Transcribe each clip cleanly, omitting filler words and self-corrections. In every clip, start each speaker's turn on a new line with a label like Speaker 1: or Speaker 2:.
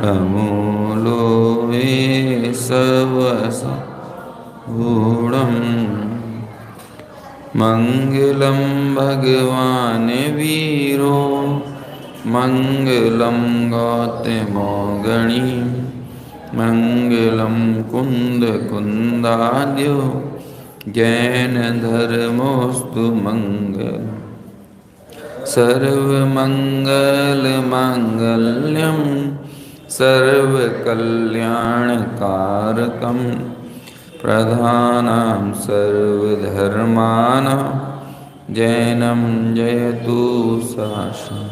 Speaker 1: अमूलो सवस गूढ़म् मंगलम भगवान वीरो मंगलम गौतमो गणी मंगलम कुंद कुंदाद्यो जैन धर्मोस्तु मंगल सर्वमंगल मांगल्यम सर्वकल्याणकारकम प्रधानां सर्वधर्माणां जैनं जयतु शासनं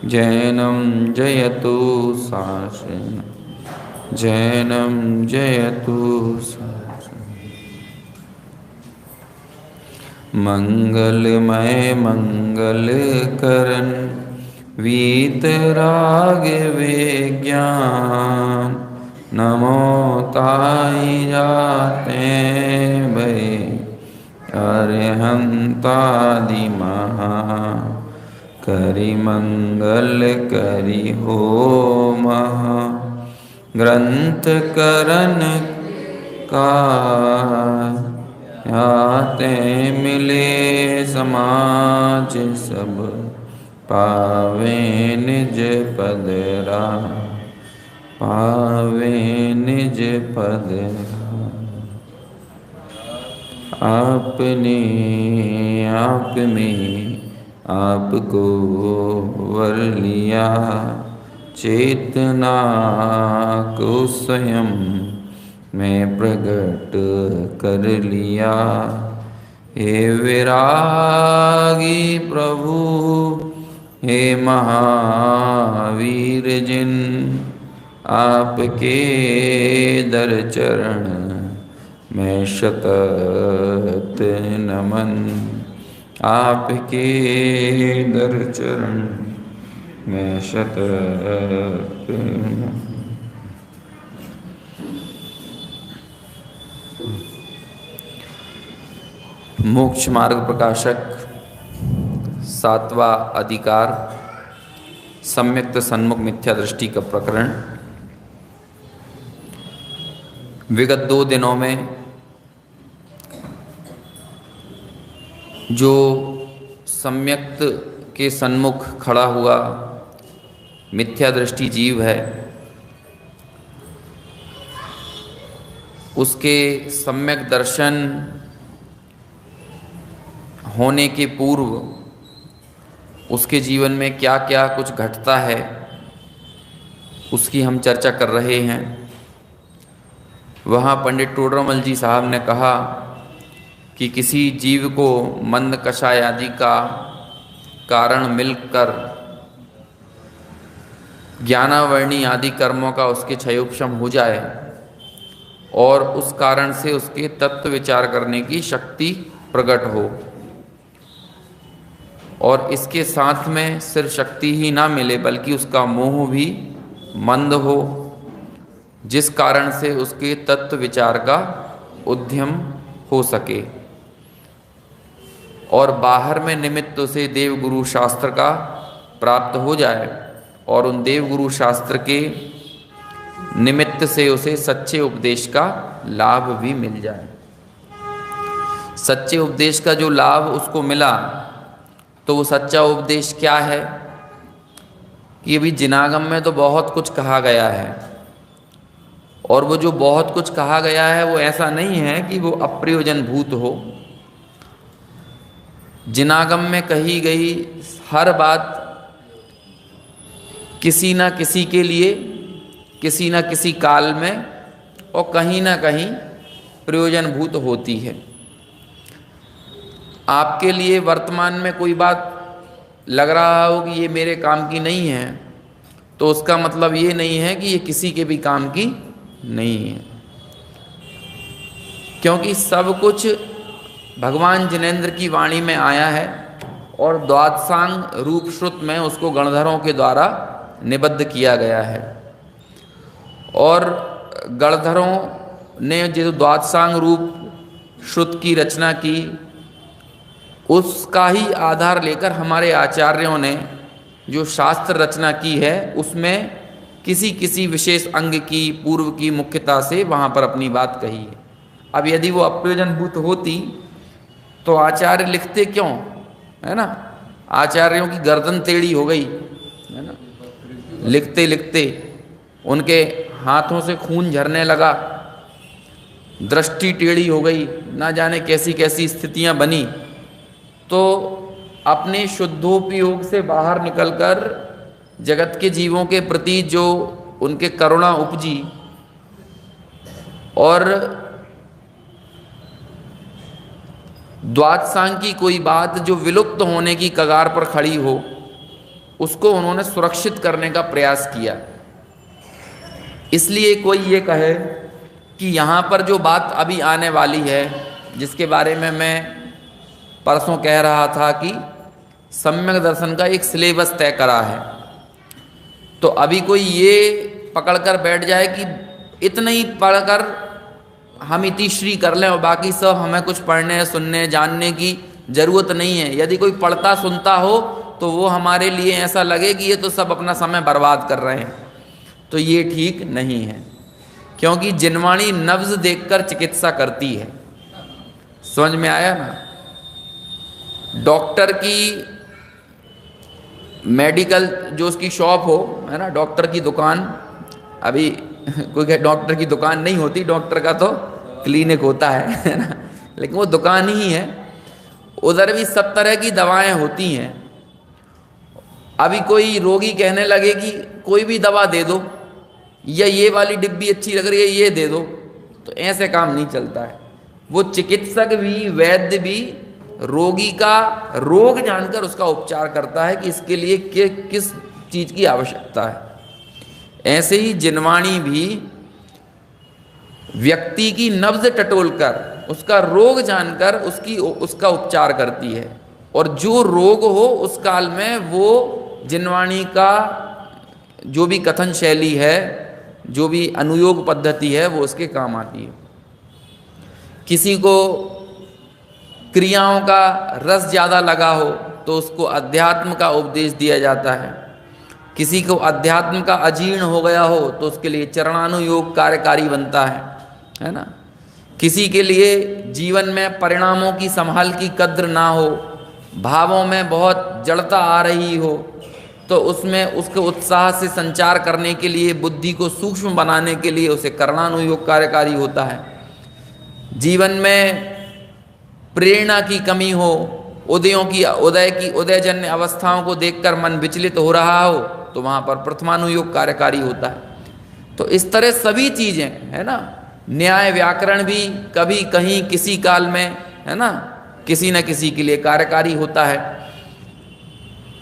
Speaker 1: जैनं जयतु शासनं जैनं जयतु शासनं। मंगलमय मंगलकरण वीतराग विज्ञान नमो ताई जाते भय अरहंतादि महा करि मंगल करि हो महा ग्रंथ करण का आते मिले समाज सब पावे निज पदरा पावे निज पद। आपने आप में आपको वर लिया चेतना को स्वयं मैं प्रकट कर लिया। हे विरागी प्रभु हे महावीर जिन आपके दर चरण मैं शतत नमन आपके दर चरण मैं शतत नमन। मोक्ष मार्ग प्रकाशक सातवां अधिकार सम्यक्त सन्मुख मिथ्या दृष्टि का प्रकरण। विगत 2 दिनों में जो सम्यक्त के सन्मुख खड़ा हुआ मिथ्या दृष्टि जीव है उसके सम्यक दर्शन होने के पूर्व उसके जीवन में क्या क्या कुछ घटता है उसकी हम चर्चा कर रहे हैं। वहाँ पंडित टोडरमल जी साहब ने कहा कि किसी जीव को मंद कषाय आदि का कारण मिलकर ज्ञानावर्णी आदि कर्मों का उसके क्षयोपशम हो जाए और उस कारण से उसके तत्व विचार करने की शक्ति प्रकट हो और इसके साथ में सिर्फ शक्ति ही ना मिले बल्कि उसका मोह भी मंद हो जिस कारण से उसके तत्व विचार का उद्यम हो सके और बाहर में निमित्त उसे देव गुरु शास्त्र का प्राप्त हो जाए और उन देव गुरु शास्त्र के निमित्त से उसे सच्चे उपदेश का लाभ भी मिल जाए। सच्चे उपदेश का जो लाभ उसको मिला तो वो सच्चा उपदेश क्या है कि अभी जिनागम में तो बहुत कुछ कहा गया है और वो जो बहुत कुछ कहा गया है वो ऐसा नहीं है कि वो अप्रयोजन भूत हो। जिनागम में कही गई हर बात किसी न किसी के लिए किसी न किसी काल में और कहीं ना कहीं प्रयोजनभूत होती है। आपके लिए वर्तमान में कोई बात लग रहा हो कि ये मेरे काम की नहीं है तो उसका मतलब ये नहीं है कि ये किसी के भी काम की नहीं है, क्योंकि सब कुछ भगवान जिनेंद्र की वाणी में आया है और द्वादशांग रूप श्रुत में उसको गणधरों के द्वारा निबद्ध किया गया है और गणधरों ने जो द्वादशांग रूप श्रुत की रचना की उसका ही आधार लेकर हमारे आचार्यों ने जो शास्त्र रचना की है उसमें किसी किसी विशेष अंग की पूर्व की मुख्यता से वहाँ पर अपनी बात कही है। अब यदि वो अप्रयोजनभूत होती तो आचार्य लिखते क्यों, है ना। आचार्यों की गर्दन टेढ़ी हो गई, है ना, लिखते लिखते उनके हाथों से खून झरने लगा, दृष्टि टेढ़ी हो गई, ना जाने कैसी कैसी स्थितियां बनी। तो अपने शुद्धोपयोग से बाहर निकलकर जगत के जीवों के प्रति जो उनके करुणा उपजी और द्वादशांग की कोई बात जो विलुप्त होने की कगार पर खड़ी हो, उसको उन्होंने सुरक्षित करने का प्रयास किया। इसलिए कोई ये कहे कि यहाँ पर जो बात अभी आने वाली है, जिसके बारे में मैं परसों कह रहा था कि सम्यक दर्शन का एक सिलेबस तय करा है, तो अभी कोई ये पकड़कर बैठ जाए कि इतना ही पढ़कर हम इतिश्री कर लें और बाकी सब हमें कुछ पढ़ने सुनने जानने की ज़रूरत नहीं है। यदि कोई पढ़ता सुनता हो तो वो हमारे लिए ऐसा लगे कि ये तो सब अपना समय बर्बाद कर रहे हैं, तो ये ठीक नहीं है। क्योंकि जिनवाणी नब्ज देखकर चिकित्सा करती है। समझ में आया ना। डॉक्टर की मेडिकल जो उसकी शॉप हो, है ना, डॉक्टर की दुकान, अभी कोई डॉक्टर की दुकान नहीं होती, डॉक्टर का तो क्लिनिक होता है ना, लेकिन वो दुकान ही है। उधर भी सब तरह की दवाएं होती हैं। अभी कोई रोगी कहने लगे कि कोई भी दवा दे दो, या ये वाली डिब्बी अच्छी लग रही है ये दे दो, तो ऐसे काम नहीं चलता है। वो चिकित्सक भी, वैद्य भी रोगी का रोग जानकर उसका उपचार करता है कि इसके लिए किस चीज़ की आवश्यकता है। ऐसे ही जिनवाणी भी व्यक्ति की नब्ज टटोलकर उसका रोग जानकर उसका उपचार करती है, और जो रोग हो उस काल में वो जिनवाणी का जो भी कथन शैली है, जो भी अनुयोग पद्धति है, वो उसके काम आती है। किसी को क्रियाओं का रस ज़्यादा लगा हो तो उसको अध्यात्म का उपदेश दिया जाता है। किसी को अध्यात्म का अजीर्ण हो गया हो तो उसके लिए चरणानुयोग कार्यकारी बनता है ना। किसी के लिए जीवन में परिणामों की संभाल की कद्र ना हो, भावों में बहुत जड़ता आ रही हो, तो उसमें उसके उत्साह से संचार करने के लिए, बुद्धि को सूक्ष्म बनाने के लिए उसे करणानुयोग कार्यकारी होता है। जीवन में प्रेरणा की कमी हो, उदयजन्य अवस्थाओं को देखकर मन विचलित हो रहा हो, तो वहाँ पर प्रथमानुयोग कार्यकारी होता है। तो इस तरह सभी चीज़ें, है ना, न्याय व्याकरण भी कभी कहीं किसी काल में, है ना, किसी न किसी के लिए कार्यकारी होता है।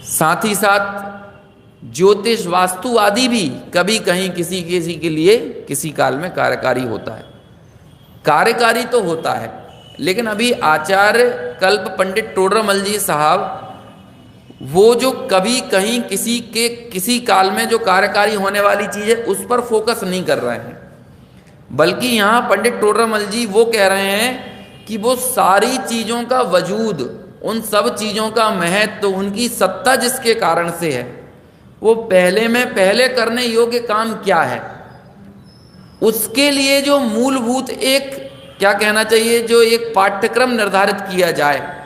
Speaker 1: साथ ही साथ ज्योतिष वास्तु आदि भी कभी कहीं किसी किसी के लिए किसी काल में कार्यकारी होता है। कार्यकारी तो होता है, लेकिन अभी आचार्य कल्प पंडित टोडरमल जी साहब वो जो कभी कहीं किसी काल में जो कार्यकारी होने वाली चीज़ है उस पर फोकस नहीं कर रहे हैं, बल्कि यहाँ पंडित टोडरमल जी वो कह रहे हैं कि वो सारी चीज़ों का वजूद, उन सब चीज़ों का महत्व, उनकी सत्ता जिसके कारण से है, वो पहले में पहले करने योग्य काम क्या है, उसके लिए जो मूलभूत एक क्या कहना चाहिए, जो एक पाठ्यक्रम निर्धारित किया जाए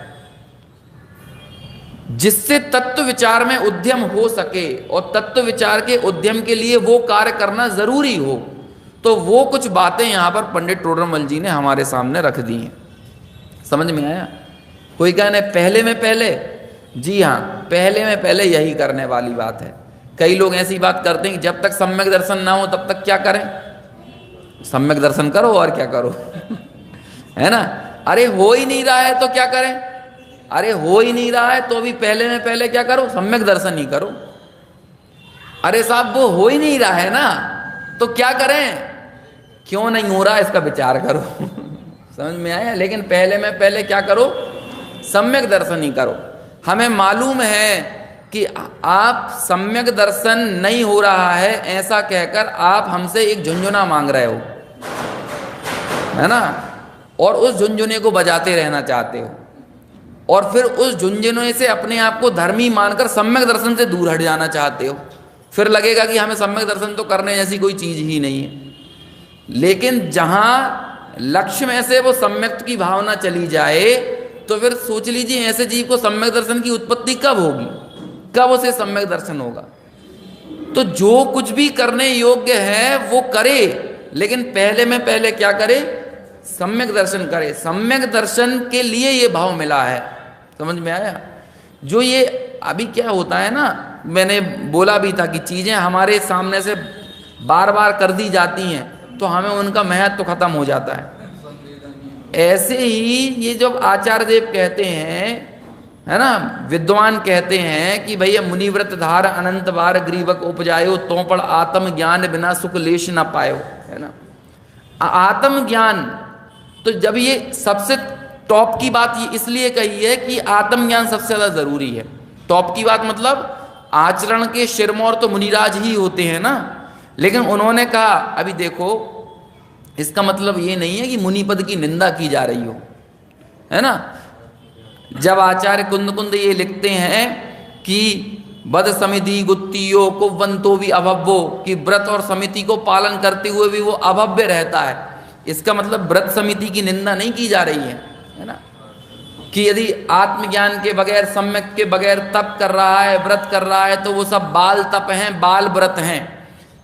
Speaker 1: जिससे तत्व विचार में उद्यम हो सके और तत्व विचार के उद्यम के लिए वो कार्य करना जरूरी हो, तो वो कुछ बातें यहाँ पर पंडित टोडरमल जी ने हमारे सामने रख दी हैं। समझ में आया। कोई कहने पहले में पहले, जी हाँ, पहले में पहले यही करने वाली बात है। कई लोग ऐसी बात करते हैं कि जब तक सम्यक दर्शन ना हो तब तक क्या करें, सम्यक दर्शन करो और क्या करो है ना। अरे हो ही नहीं रहा है तो क्या करें, अरे हो ही नहीं रहा है तो भी पहले में पहले क्या करो, सम्यक दर्शन ही करो। अरे साहब वो हो ही नहीं रहा है ना, तो क्या करें, क्यों नहीं हो रहा इसका विचार करो समझ में आया। लेकिन पहले में पहले क्या करो, सम्यक दर्शन ही करो। हमें मालूम है कि आप सम्यक दर्शन नहीं हो रहा है ऐसा कहकर आप हमसे एक झुंझुना मांग रहे हो, है ना, और उस झुंझुने को बजाते रहना चाहते हो। और फिर उस झुंझुनूए से अपने आप को धर्मी मानकर सम्यक दर्शन से दूर हट जाना चाहते हो। फिर लगेगा कि हमें सम्यक दर्शन तो करने जैसी कोई चीज ही नहीं है। लेकिन जहां लक्ष्य में से वो सम्यक की भावना चली जाए तो फिर सोच लीजिए ऐसे जीव को सम्यक दर्शन की उत्पत्ति कब होगी, कब उसे सम्यक दर्शन होगा। तो जो कुछ भी करने योग्य है वो करे, लेकिन पहले क्या करे, सम्यक दर्शन करे। सम्यक दर्शन के लिए ये भाव मिला है, समझ में आया। जो ये अभी क्या होता है ना, मैंने बोला भी था कि चीजें हमारे सामने से बार बार कर दी जाती हैं तो हमें उनका महत्व तो खत्म हो जाता है। ऐसे ही ये जब आचार्य देव कहते हैं, है ना, विद्वान कहते हैं कि भैया मुनिव्रत धार अनंत बार ग्रीवक उपजायो, तो पढ़ आत्म ज्ञान बिना सुख लेश न पायो, है ना। आत्म ज्ञान, तो जब ये सबसे टॉप की बात ये इसलिए कही है कि आत्म ज्ञान सबसे ज्यादा जरूरी है। टॉप की बात मतलब आचरण के शिरमौर तो मुनिराज ही होते हैं ना, लेकिन उन्होंने कहा अभी देखो, इसका मतलब ये नहीं है कि मुनि पद की निंदा की जा रही हो, है ना। जब आचार्य कुंद ये लिखते हैं कि बद समिति गुत्तियो कुवंतो भी अभव्यो, कि व्रत और समिति को पालन करते हुए भी वो अभव्य रहता है, इसका मतलब व्रत समिति की निंदा नहीं की जा रही है ना। कि यदि आत्मज्ञान के बगैर, सम्यक के बगैर तप कर रहा है, व्रत कर रहा है, तो वो सब बाल तप हैं, बाल व्रत हैं।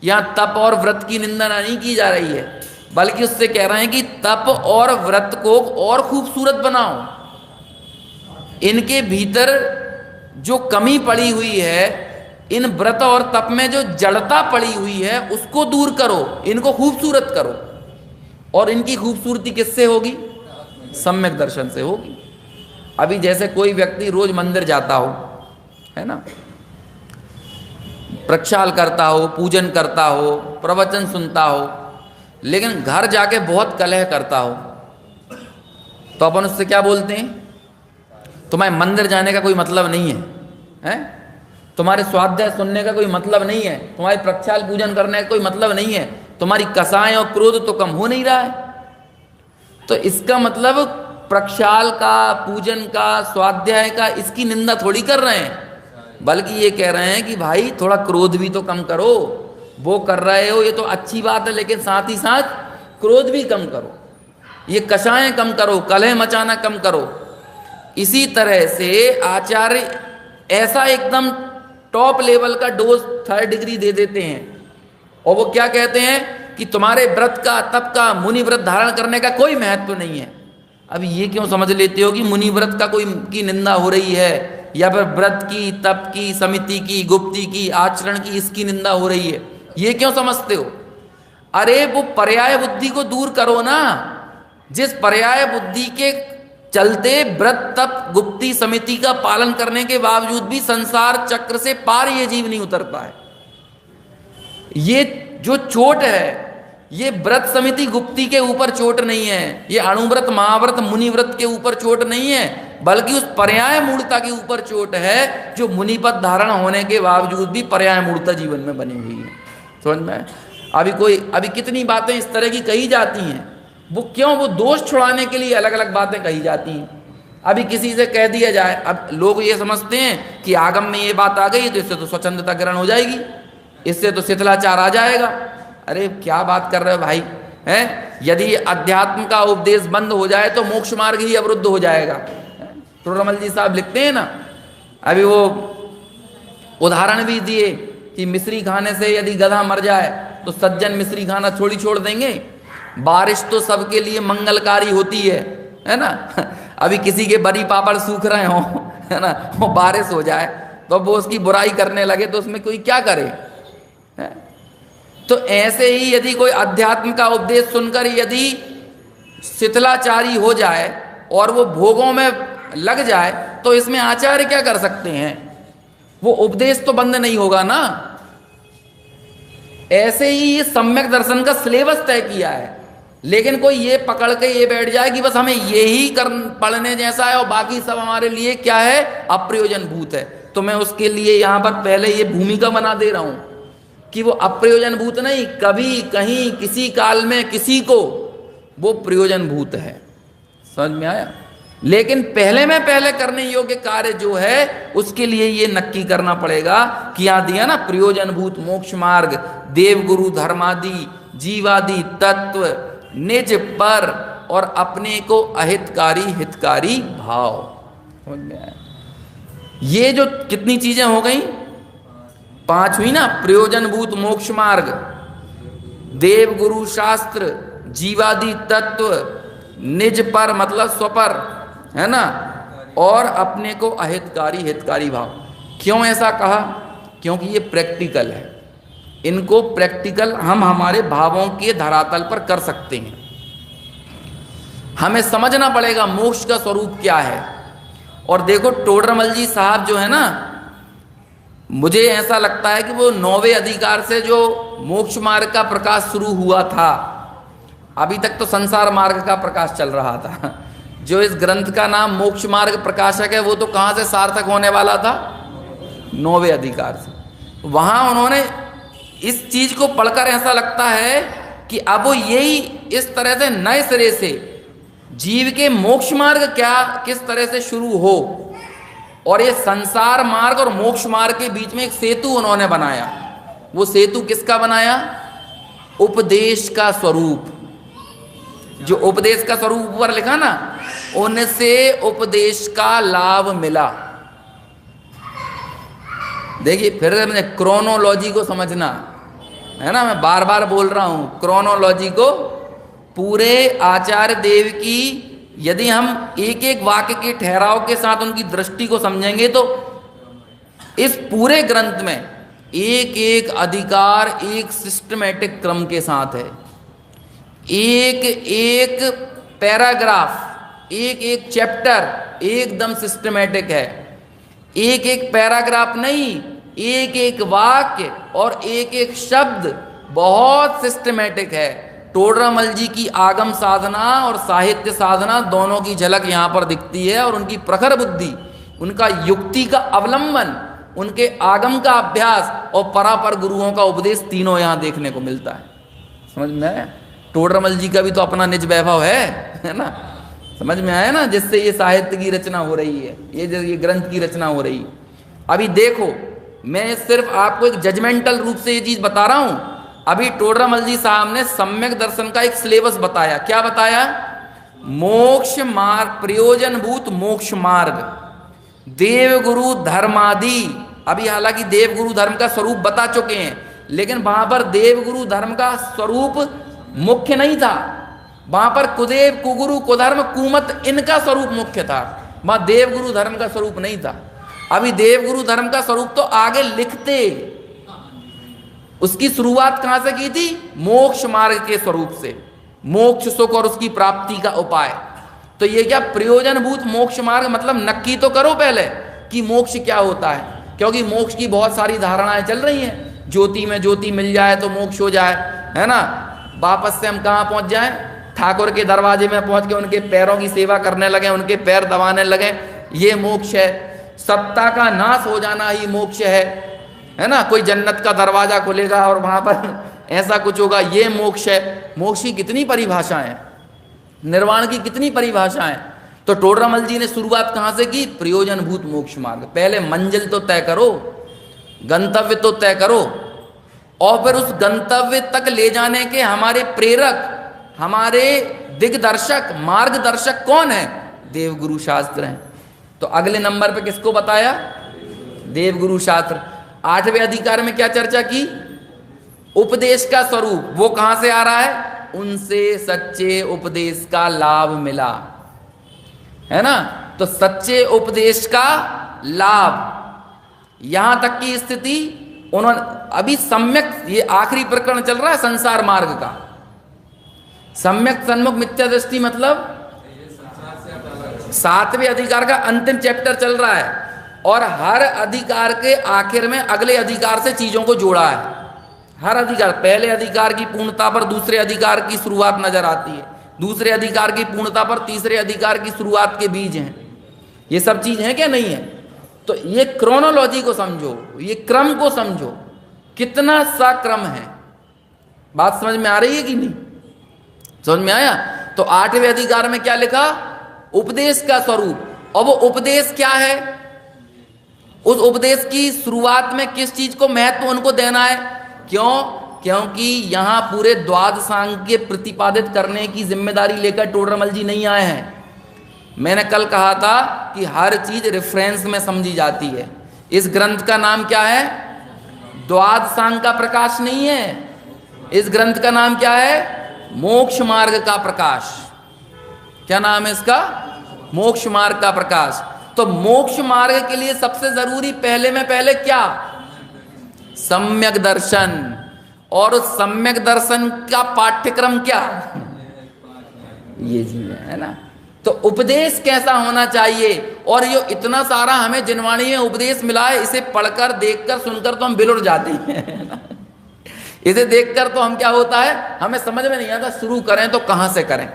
Speaker 1: यहाँ तप और व्रत की निंदा नहीं की जा रही है, बल्कि उससे कह रहे हैं कि तप और व्रत को और खूबसूरत बनाओ, इनके भीतर जो कमी पड़ी हुई है, इन व्रत और तप में जो जड़ता पड़ी हुई है उसको दूर करो, इनको खूबसूरत करो। और इनकी खूबसूरती किससे होगी? सम्यक दर्शन से होगी। अभी जैसे कोई व्यक्ति रोज मंदिर जाता हो, है ना, प्रक्षाल करता हो, पूजन करता हो, प्रवचन सुनता हो, लेकिन घर जाके बहुत कलह करता हो, तो अपन उससे क्या बोलते हैं? तुम्हारे मंदिर जाने का कोई मतलब नहीं है, हैं? तुम्हारे स्वाध्याय सुनने का कोई मतलब नहीं है, तुम्हारे प्रक्षाल पूजन करने का कोई मतलब नहीं है, तुम्हारी कसाएं और क्रोध तो कम हो नहीं रहा है। तो इसका मतलब प्रक्षाल का, पूजन का, स्वाध्याय का, इसकी निंदा थोड़ी कर रहे हैं, बल्कि ये कह रहे हैं कि भाई थोड़ा क्रोध भी तो कम करो। वो कर रहे हो ये तो अच्छी बात है, लेकिन साथ ही साथ क्रोध भी कम करो, ये कषाएं कम करो, कलह मचाना कम करो। इसी तरह से आचार्य ऐसा एकदम टॉप लेवल का डोज 3rd डिग्री दे देते हैं, और वो क्या कहते हैं कि तुम्हारे व्रत का, तप का, मुनि व्रत धारण करने का कोई महत्व नहीं है। अब ये क्यों समझ लेते हो कि मुनि व्रत का कोई की निंदा हो रही है, या फिर व्रत की, तप की, समिति की, गुप्ती की, आचरण की, इसकी निंदा हो रही है? ये क्यों समझते हो? अरे वो पर्याय बुद्धि को दूर करो ना। जिस पर्याय बुद्धि के चलते व्रत, तप, गुप्ती, समिति का पालन करने के बावजूद भी संसार चक्र से पार ये जीव नहीं उतरता है। ये जो चोट है, ये व्रत, समिति, गुप्ती के ऊपर चोट नहीं है, ये अणुव्रत, महाव्रत, मुनिव्रत के ऊपर चोट नहीं है, बल्कि उस पर्याय मूलता के ऊपर चोट है जो मुनिपद धारण होने के बावजूद भी पर्याय मूलता जीवन में बनी हुई है। समझ में? अभी कितनी बातें इस तरह की कही जाती हैं, वो क्यों? वो दोष छुड़ाने के लिए अलग अलग बातें कही जाती हैं। अभी किसी से कह दिया जाए, अब लोग ये समझते हैं कि आगम में ये बात आ गई तो इससे तो स्वच्छंदता ग्रहण हो जाएगी, इससे तो शिथिलाचार आ जाएगा। अरे क्या बात कर रहे हो भाई, हैं? यदि अध्यात्म का उपदेश बंद हो जाए तो मोक्ष मार्ग ही अवरुद्ध हो जाएगा। तो रमल जी साहब लिखते हैं ना, अभी वो उदाहरण भी दिए कि मिश्री खाने से यदि गधा मर जाए तो सज्जन मिश्री खाना छोड़ देंगे। बारिश तो सबके लिए मंगलकारी होती है ना। अभी किसी के बड़ी पापड़ सूख रहे हो, है ना, वो बारिश हो जाए तो वो उसकी बुराई करने लगे तो उसमें कोई क्या करे, है? तो ऐसे ही यदि कोई अध्यात्म का उपदेश सुनकर यदि शिथिलाचारी हो जाए और वो भोगों में लग जाए तो इसमें आचार्य क्या कर सकते हैं? वो उपदेश तो बंद नहीं होगा ना। ऐसे ही ये सम्यक दर्शन का सिलेबस तय किया है, लेकिन कोई ये पकड़ के ये बैठ जाए कि बस हमें यही पढ़ने जैसा है और बाकी सब हमारे लिए क्या है, अप्रयोजन भूत है। तो मैं उसके लिए यहां पर पहले ये भूमिका बना दे रहा हूं कि वो अप्रयोजन भूत नहीं, कभी कहीं किसी काल में किसी को वो प्रयोजन भूत है। समझ में आया? लेकिन पहले में पहले करने योग्य कार्य जो है उसके लिए ये नक्की करना पड़ेगा कि यहां दिया ना, प्रयोजनभूत मोक्ष मार्ग, देव गुरु धर्मादि जीवादि तत्व, निज पर और अपने को अहितकारी हितकारी भाव। समझ में आया? ये जो कितनी चीजें हो गई, 5 हुई ना, प्रयोजनभूत मोक्ष मार्ग, देव गुरु शास्त्र, जीवादि तत्व, निज पर मतलब स्वपर, है ना, और अपने को अहितकारी हितकारी भाव। क्यों ऐसा कहा? क्योंकि ये प्रैक्टिकल है, इनको प्रैक्टिकल हम हमारे भावों के धरातल पर कर सकते हैं। हमें समझना पड़ेगा मोक्ष का स्वरूप क्या है। और देखो टोडरमल जी साहब जो है ना, मुझे ऐसा लगता है कि वो 9वें अधिकार से जो मोक्ष मार्ग का प्रकाश शुरू हुआ था, अभी तक तो संसार मार्ग का प्रकाश चल रहा था। जो इस ग्रंथ का नाम मोक्ष मार्ग प्रकाशक है वो तो कहाँ से सार्थक होने वाला था? 9वें अधिकार से। वहां उन्होंने इस चीज को पढ़कर ऐसा लगता है कि अब वो यही इस तरह से नए सिरे से जीव के मोक्ष मार्ग क्या किस तरह से शुरू हो, और ये संसार मार्ग और मोक्ष मार्ग के बीच में एक सेतु उन्होंने बनाया। वो सेतु किसका बनाया? उपदेश का स्वरूप। जो उपदेश का स्वरूप ऊपर लिखा ना, उनसे उपदेश का लाभ मिला। देखिए फिर मैंने क्रोनोलॉजी को समझना है ना, मैं बार बार बोल रहा हूं क्रोनोलॉजी को। पूरे आचार्य देव की यदि हम एक एक वाक्य के ठहराव के साथ उनकी दृष्टि को समझेंगे तो इस पूरे ग्रंथ में एक एक अधिकार एक सिस्टमैटिक क्रम के साथ है। एक एक पैराग्राफ, एक एक चैप्टर एकदम सिस्टमैटिक है। एक एक पैराग्राफ नहीं, एक एक वाक्य और एक एक शब्द बहुत सिस्टमैटिक है। टोडरमल जी की आगम साधना और साहित्य साधना दोनों की झलक यहाँ पर दिखती है, और उनकी प्रखर बुद्धि, उनका युक्ति का अवलंबन, उनके आगम का अभ्यास और परापर गुरुओं का उपदेश, तीनों यहाँ देखने को मिलता है। समझ में आया? टोडरमल जी का भी तो अपना निज वैभव है ना? समझ में आया ना? जिससे ये साहित्य की रचना हो रही है, ये ग्रंथ की रचना हो रही है। अभी देखो, मैं सिर्फ आपको एक जजमेंटल रूप से ये चीज बता रहा हूं। अभी टोडरमल जी साहब ने सम्यक दर्शन का एक सिलेबस बताया। क्या बताया? मोक्ष मार्ग, प्रयोजनभूत मोक्ष मार्ग, देवगुरु धर्मादि। अभी हालांकि देवगुरु धर्म का स्वरूप बता चुके हैं, लेकिन वहां पर देवगुरु धर्म का स्वरूप मुख्य नहीं था। वहां पर कुदेव, कुगुरु, कुधर्म, कुमत, इनका स्वरूप मुख्य था। वहां देवगुरु धर्म का स्वरूप नहीं था। अभी देवगुरु धर्म का स्वरूप तो आगे लिखते, उसकी शुरुआत कहां से की थी? मोक्ष मार्ग के स्वरूप से, मोक्ष सुख और उसकी प्राप्ति का उपाय। तो ये क्या प्रयोजनभूत मोक्ष मार्ग, मतलब नक्की तो करो पहले कि मोक्ष क्या होता है, क्योंकि मोक्ष की बहुत सारी धारणाएं चल रही हैं। ज्योति में ज्योति मिल जाए तो मोक्ष हो जाए, है ना? वापस से हम कहाँ पहुंच जाएं? ठाकुर के दरवाजे में पहुंच के उनके पैरों की सेवा करने लगे, उनके पैर दबाने लगे, ये मोक्ष है। सत्ता का नाश हो जाना ही मोक्ष है ना? कोई जन्नत का दरवाजा खुलेगा और वहां पर ऐसा कुछ होगा, ये मोक्ष है। मोक्ष की कितनी परिभाषाएं, निर्वाण की कितनी परिभाषाएं। तो टोडरमल जी ने शुरुआत कहां से की? प्रयोजनभूत मोक्ष मार्ग। पहले मंजिल तो तय करो, गंतव्य तो तय करो, और फिर उस गंतव्य तक ले जाने के हमारे प्रेरक, हमारे दिग्दर्शक, मार्गदर्शक कौन है? देवगुरु शास्त्र हैं। तो अगले नंबर पे किसको बताया? देवगुरु शास्त्र। 8वें अधिकार में क्या चर्चा की? उपदेश का स्वरूप। वो कहां से आ रहा है? उनसे सच्चे उपदेश का लाभ मिला, है ना? तो सच्चे उपदेश का लाभ, यहां तक की स्थिति उन्होंने। अभी सम्यक, ये आखिरी प्रकरण चल रहा है संसार मार्ग का। सम्यक सन्मुख मिथ्या दृष्टि मतलब 7वें अधिकार का अंतिम चैप्टर चल रहा है, और हर अधिकार के आखिर में अगले अधिकार से चीजों को जोड़ा है। हर अधिकार, पहले अधिकार की पूर्णता पर दूसरे अधिकार की शुरुआत नजर आती है, दूसरे अधिकार की पूर्णता पर तीसरे अधिकार की शुरुआत के बीज हैं। ये सब चीज है क्या? नहीं है? तो ये क्रोनोलॉजी को समझो, ये क्रम को समझो, कितना सा क्रम है। बात समझ में आ रही है कि नहीं? समझ में आया? तो 8वें अधिकार में क्या लिखा? उपदेश का स्वरूप। और वो उपदेश क्या है, उस उपदेश की शुरुआत में किस चीज को महत्व उनको देना है? क्यों? क्योंकि यहां पूरे द्वादशांग के प्रतिपादित करने की जिम्मेदारी लेकर टोडरमल जी नहीं आए हैं। मैंने कल कहा था कि हर चीज रेफरेंस में समझी जाती है। इस ग्रंथ का नाम क्या है? द्वादशांग का प्रकाश नहीं है, इस ग्रंथ का नाम क्या है? मोक्ष मार्ग का प्रकाश। क्या नाम है इसका? मोक्ष मार्ग का प्रकाश। तो मोक्ष मार्ग के लिए सबसे जरूरी पहले क्या? सम्यक दर्शन। और उस सम्यक दर्शन का पाठ्यक्रम क्या? ये चीज है ना। तो उपदेश कैसा होना चाहिए? और ये इतना सारा हमें जिनवाणी में उपदेश मिला है, इसे पढ़कर देखकर सुनकर तो हम बिलुड़ जाते हैं इसे देखकर तो हम क्या होता है, हमें समझ में नहीं आता शुरू करें तो कहां से करें,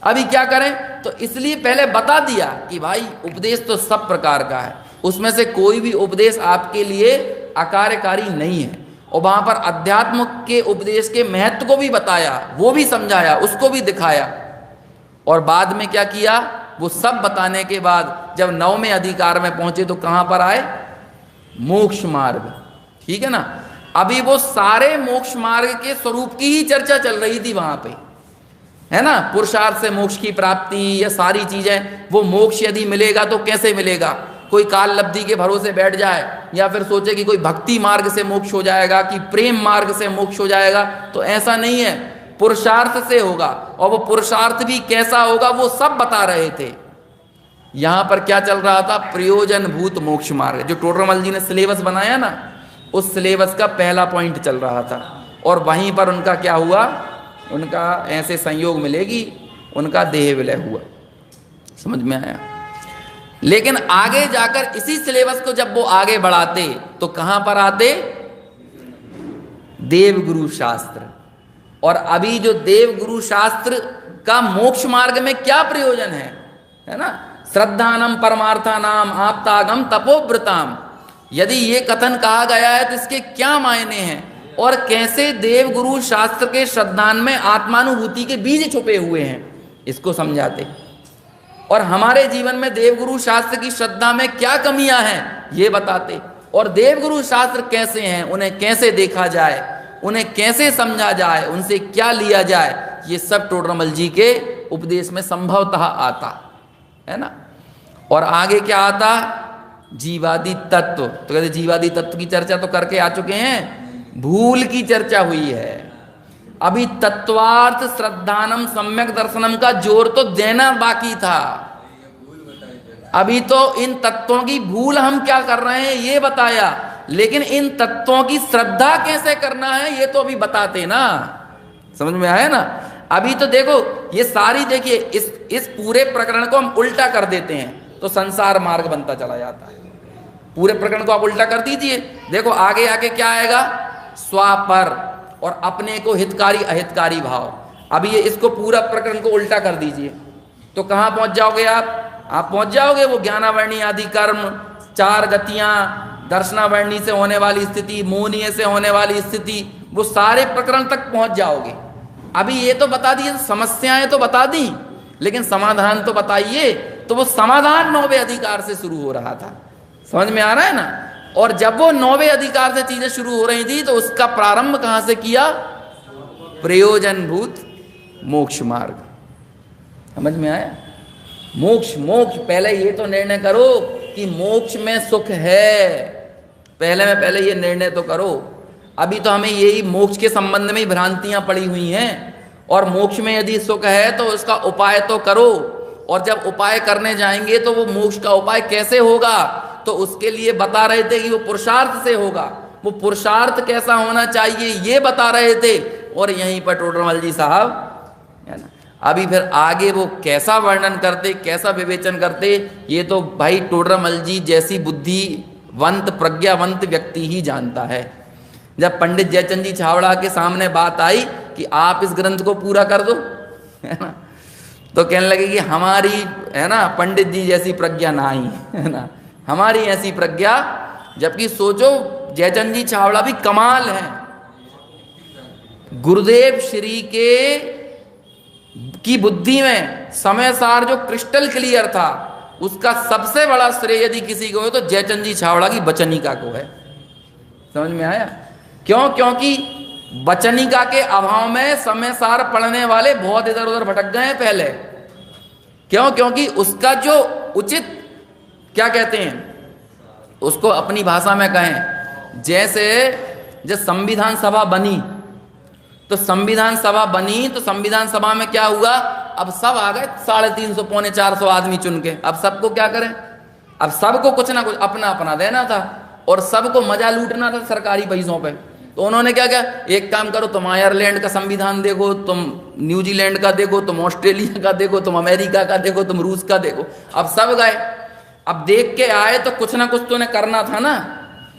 Speaker 1: अभी क्या करें। तो इसलिए पहले बता दिया कि भाई उपदेश तो सब प्रकार का है, उसमें से कोई भी उपदेश आपके लिए अकार्यकारी नहीं है। और वहां पर अध्यात्म के उपदेश के महत्व को भी बताया, वो भी समझाया, उसको भी दिखाया। और बाद में क्या किया, वो सब बताने के बाद जब 9वें अधिकार में पहुंचे तो कहां पर आए? मोक्ष मार्ग। ठीक है ना। अभी वो सारे मोक्ष मार्ग के स्वरूप की ही चर्चा चल रही थी वहां पे, है ना। पुरुषार्थ से मोक्ष की प्राप्ति, ये सारी चीजें, वो मोक्ष यदि मिलेगा तो कैसे मिलेगा? कोई काल लब्धि के भरोसे बैठ जाए या फिर सोचे कि कोई भक्ति मार्ग से मोक्ष हो जाएगा कि प्रेम मार्ग से मोक्ष हो जाएगा, तो ऐसा नहीं है। पुरुषार्थ से होगा। और वो पुरुषार्थ भी कैसा होगा वो सब बता रहे थे। यहां पर क्या चल रहा था? प्रयोजन भूत मोक्ष मार्ग। जो टोडरमल जी ने सिलेबस बनाया ना, उस सिलेबस का पहला पॉइंट चल रहा था। और वहीं पर उनका क्या हुआ? उनका ऐसे संयोग मिलेगी, उनका देह विलय हुआ। समझ में आया? लेकिन आगे जाकर इसी सिलेबस को जब वो आगे बढ़ाते तो कहां पर आते? देवगुरु शास्त्र। और अभी जो देवगुरु शास्त्र का मोक्ष मार्ग में क्या प्रयोजन है ना? श्रद्धानम परमार्थानाम आप्तागम तपोव्रताम। यदि ये कथन कहा गया है तो इसके क्या मायने हैं, और कैसे देवगुरु शास्त्र के श्रद्धान में आत्मानुभूति के बीज छुपे हुए हैं, इसको समझाते। और हमारे जीवन में देवगुरु शास्त्र की श्रद्धा में क्या कमियां हैं ये बताते। और देवगुरु शास्त्र कैसे हैं, उन्हें कैसे देखा जाए, उन्हें कैसे समझा जाए, उनसे क्या लिया जाए, ये सब टोडरमल जी के उपदेश में संभवतः आता है ना। और आगे क्या आता? जीवादि तत्व। तो कहते जीवादि तत्व की चर्चा तो करके आ चुके हैं, भूल की चर्चा हुई है। अभी तत्वार्थ श्रद्धानम सम्यक दर्शनम का जोर तो देना बाकी था। अभी तो इन तत्वों की भूल हम क्या कर रहे हैं ये बताया, लेकिन इन तत्वों की श्रद्धा कैसे करना है ये तो अभी बताते ना। समझ में आया ना। अभी तो देखो ये सारी, देखिए इस पूरे प्रकरण को हम उल्टा कर देते हैं तो संसार मार्ग बनता चला जाता है। पूरे प्रकरण को आप उल्टा कर दीजिए, देखो आगे आके क्या आएगा? स्वापर और अपने को हितकारी अहितकारी भाव। अभी ये इसको पूरा प्रकरण को उल्टा कर दीजिए तो कहां पहुंच जाओगे आप पहुंच जाओगे वो ज्ञानावर्णी आदि कर्म, 4 गतियां, दर्शनावर्णी से होने वाली स्थिति, मोहनीय से होने वाली स्थिति, वो सारे प्रकरण तक पहुंच जाओगे। अभी ये तो बता दिए, समस्याएं तो बता दी, लेकिन समाधान तो बताइए। तो वो समाधान 9वें अधिकार से शुरू हो रहा था। समझ में आ रहा है ना। और जब वो 9वें अधिकार से चीजें शुरू हो रही थी तो उसका प्रारंभ कहां से किया? प्रयोजनभूत मोक्ष मार्ग। समझ में आया? मोक्ष पहले ये तो निर्णय करो कि मोक्ष में सुख है, पहले ये निर्णय तो करो। अभी तो हमें यही मोक्ष के संबंध में ही भ्रांतियां पड़ी हुई हैं। और मोक्ष में यदि सुख है तो उसका उपाय तो करो। और जब उपाय करने जाएंगे तो वो मोक्ष का उपाय कैसे होगा, तो उसके लिए बता रहे थे कि वो पुरुषार्थ से होगा। वो पुरुषार्थ कैसा होना चाहिए ये बता रहे थे। और यहीं पर टोडरमल जी साहब है ना, अभी फिर आगे वो कैसा वर्णन करते, कैसा विवेचन करते, ये तो भाई टोडरमल जी जैसी बुद्धिवंत प्रज्ञावंत व्यक्ति ही जानता है। जब पंडित जयचंद जी छावड़ा के सामने बात आई कि आप इस ग्रंथ को पूरा कर दो, है ना, तो कहने लगे कि हमारी, है ना, पंडित जी जैसी प्रज्ञा ना ही, है ना, हमारी ऐसी प्रज्ञा। जबकि सोचो जयचंद जी छावड़ा भी कमाल है। गुरुदेव श्री की बुद्धि में समय सार जो क्रिस्टल क्लियर था, उसका सबसे बड़ा श्रेय यदि किसी को हो तो जयचंद जी छाबड़ा की वचनिका को है। समझ में आया? क्यों? क्योंकि वचनिका के अभाव में समय सार पढ़ने वाले बहुत इधर उधर भटक गए हैं पहले। क्यों? क्योंकि उसका जो उचित, क्या कहते हैं उसको, अपनी भाषा में कहें, जैसे जब संविधान सभा बनी तो संविधान सभा में क्या हुआ, अब सब आ गए 350 पौने 400 आदमी चुन के। अब सबको क्या करें? अब सबको कुछ ना कुछ अपना अपना देना था और सबको मजा लूटना था सरकारी पैसों पे। तो उन्होंने क्या किया, एक काम करो, तुम आयरलैंड का संविधान देखो, तुम न्यूजीलैंड का देखो, तुम ऑस्ट्रेलिया का देखो, तुम अमेरिका का देखो, तुम रूस का देखो। अब सब गए, अब देख के आए तो कुछ ना कुछ तो उन्हें करना था ना।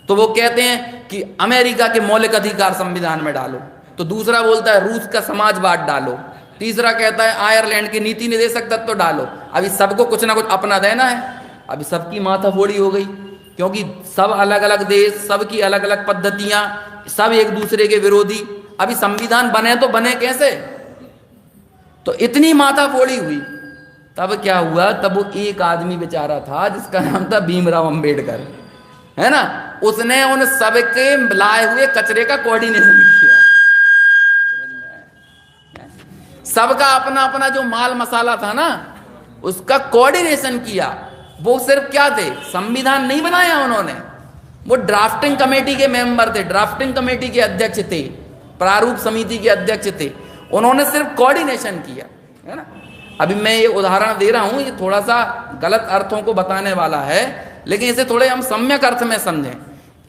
Speaker 1: तो वो कहते हैं कि अमेरिका के मौलिक अधिकार संविधान में डालो, तो दूसरा बोलता है रूस का समाजवाद डालो, तीसरा कहता है आयरलैंड की नीति निदेशक तत्व तो डालो। अभी सबको कुछ ना कुछ अपना देना है। अभी सबकी माथा फोड़ी हो गई, क्योंकि सब अलग अलग देश, सबकी अलग अलग पद्धतियां, सब एक दूसरे के विरोधी। अभी संविधान बने तो बने कैसे? तो इतनी माथा फोड़ी हुई। तब क्या हुआ, तब वो एक आदमी बेचारा था जिसका नाम था भीमराव अंबेडकर, है ना। उसने उन सबके लाए हुए कचरे का कोऑर्डिनेशन किया। सबका अपना अपना जो माल मसाला था ना, उसका कोऑर्डिनेशन किया। वो सिर्फ क्या थे, संविधान नहीं बनाया उन्होंने, वो ड्राफ्टिंग कमेटी के मेंबर थे, ड्राफ्टिंग कमेटी के अध्यक्ष थे, प्रारूप समिति के अध्यक्ष थे। उन्होंने सिर्फ कोऑर्डिनेशन किया, है ना। अभी मैं ये उदाहरण दे रहा हूं, ये थोड़ा सा गलत अर्थों को बताने वाला है, लेकिन इसे थोड़े हम सम्यक अर्थ में समझें।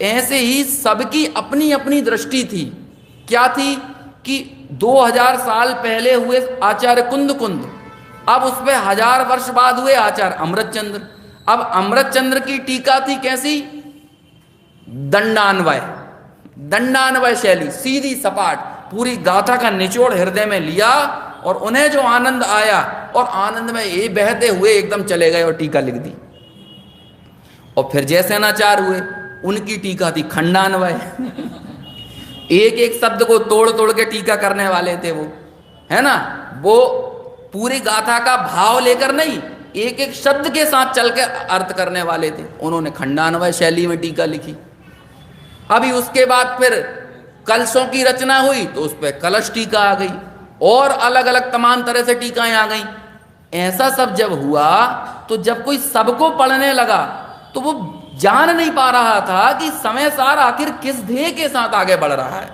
Speaker 1: ऐसे ही सबकी अपनी अपनी दृष्टि थी। क्या थी कि 2000 साल पहले हुए आचार्य कुंद, अब उस पर 1000 वर्ष बाद हुए आचार्य अमृतचंद्र। अब अमृतचंद्र की टीका थी कैसी, दंडान्वय शैली, सीधी सपाट, पूरी गाथा का निचोड़ हृदय में लिया और उन्हें जो आनंद आया, और आनंद में ये बहते हुए एकदम चले गए और टीका लिख दी। और फिर जयसेनाचार्य हुए, उनकी टीका थी खंडान्वय एक एक शब्द को तोड़ तोड़ के टीका करने वाले थे वो, है ना। वो पूरी गाथा का भाव लेकर नहीं, एक एक शब्द के साथ चल के अर्थ करने वाले थे। उन्होंने खंडान्वय शैली में टीका लिखी। अभी उसके बाद फिर कलशों की रचना हुई तो उस पर कलश टीका आ गई, और अलग अलग तमाम तरह से टीकाएं आ गई। ऐसा सब जब हुआ तो जब कोई सबको पढ़ने लगा तो वो जान नहीं पा रहा था कि समय सार आखिर किस ध्येय के साथ आगे बढ़ रहा है।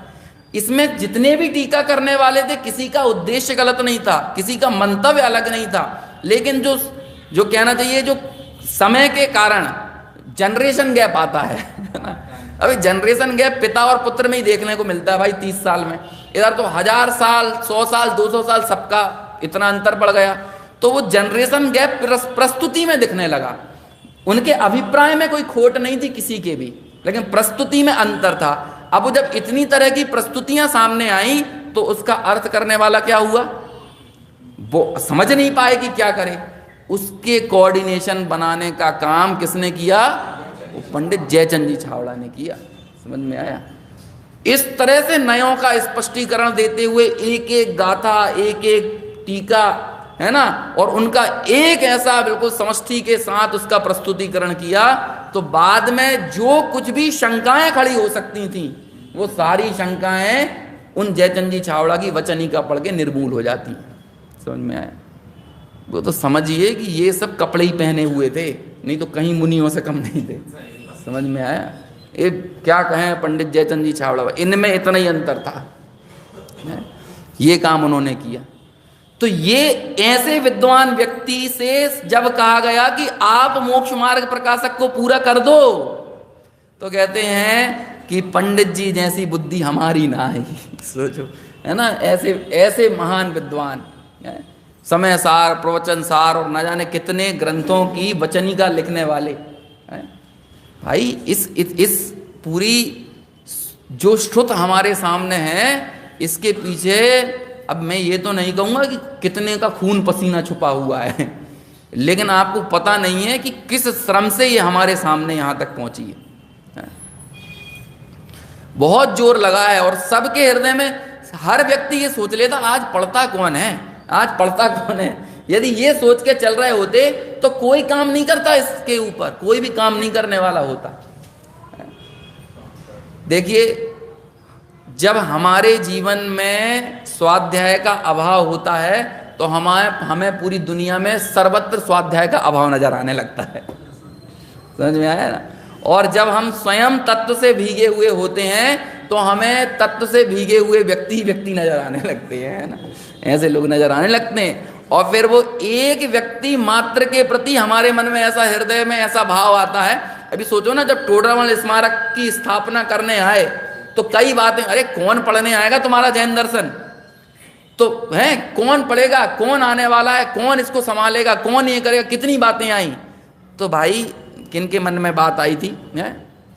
Speaker 1: इसमें जितने भी टीका करने वाले थे, किसी का उद्देश्य गलत नहीं था, किसी का मंतव्य अलग नहीं था, लेकिन जो कहना चाहिए, जो समय के कारण जनरेशन गैप आता है ना। अभी जनरेशन गैप पिता और पुत्र में ही देखने को मिलता है भाई, 30 साल में। इधर तो 1000 साल, 100 साल, 200 साल, सबका इतना अंतर पड़ गया। तो वो जनरेशन गैप प्रस्तुति में दिखने लगा। उनके अभिप्राय में कोई खोट नहीं थी किसी के भी, लेकिन प्रस्तुति में अंतर था। अब जब इतनी तरह की प्रस्तुतियां सामने आई तो उसका अर्थ करने वाला क्या हुआ, वो समझ नहीं पाए कि क्या करे। उसके कोऑर्डिनेशन बनाने का काम किसने किया, वो पंडित जयचंद जी छाबड़ा ने किया। समझ में आया? इस तरह से नयों का स्पष्टीकरण देते हुए एक एक गाथा, एक एक टीका, है ना, और उनका एक ऐसा बिल्कुल समष्टि के साथ उसका प्रस्तुतिकरण किया, तो बाद में जो कुछ भी शंकाएं खड़ी हो सकती थी, वो सारी शंकाएं उन जयचंद जी छाबड़ा की वचनिका पढ़ के निर्मूल हो जाती। समझ में आया? वो तो समझिए कि ये सब कपड़े ही पहने हुए थे, नहीं तो कहीं मुनियों से कम नहीं थे। समझ में आया? ये क्या कहें पंडित जयचंद जी छाबड़ा, इनमें इतना ही अंतर था, ये काम उन्होंने किया। तो ये ऐसे विद्वान व्यक्ति से जब कहा गया कि आप मोक्ष मार्ग प्रकाशक को पूरा कर दो, तो कहते हैं कि पंडित जी जैसी बुद्धि हमारी ना है। सोचो, है ना, ऐसे ऐसे महान विद्वान, समय सार, प्रवचन सार और न जाने कितने ग्रंथों की वचनिका लिखने वाले है भाई। इस पूरी जो श्रुत हमारे सामने है, इसके पीछे अब मैं ये तो नहीं कहूँगा कि कितने का खून पसीना छुपा हुआ है, लेकिन आपको पता नहीं है कि किस श्रम से ये हमारे सामने यहाँ तक पहुँची है। बहुत जोर लगा है, और सबके हृदय में हर व्यक्ति ये सोच लेता आज पढ़ता कौन है, आज पढ़ता कौन है, यदि ये सोच के चल रहे होते तो कोई काम नहीं करता, इसके ऊपर कोई भी काम नहीं करने वाला होता। देखिए, जब हमारे जीवन में स्वाध्याय का अभाव होता है तो हमें पूरी दुनिया में सर्वत्र स्वाध्याय का अभाव नजर आने लगता है। समझ में आया ना? और जब हम स्वयं तत्व से भीगे हुए होते हैं तो हमें तत्व से भीगे हुए व्यक्ति नजर आने लगते हैं ना, ऐसे लोग नजर आने लगते हैं। और फिर वो एक व्यक्ति मात्र के प्रति हमारे मन में ऐसा, हृदय में ऐसा भाव आता है। अभी सोचो ना, जब टोडरमल स्मारक की स्थापना करने आए तो कई बातें, अरे कौन पढ़ने आएगा तुम्हारा जैन दर्शन, तो है कौन पढ़ेगा, कौन आने वाला है, कौन इसको संभालेगा, कौन ये करेगा, कितनी बातें आई। तो भाई किनके मन में बात आई थी, है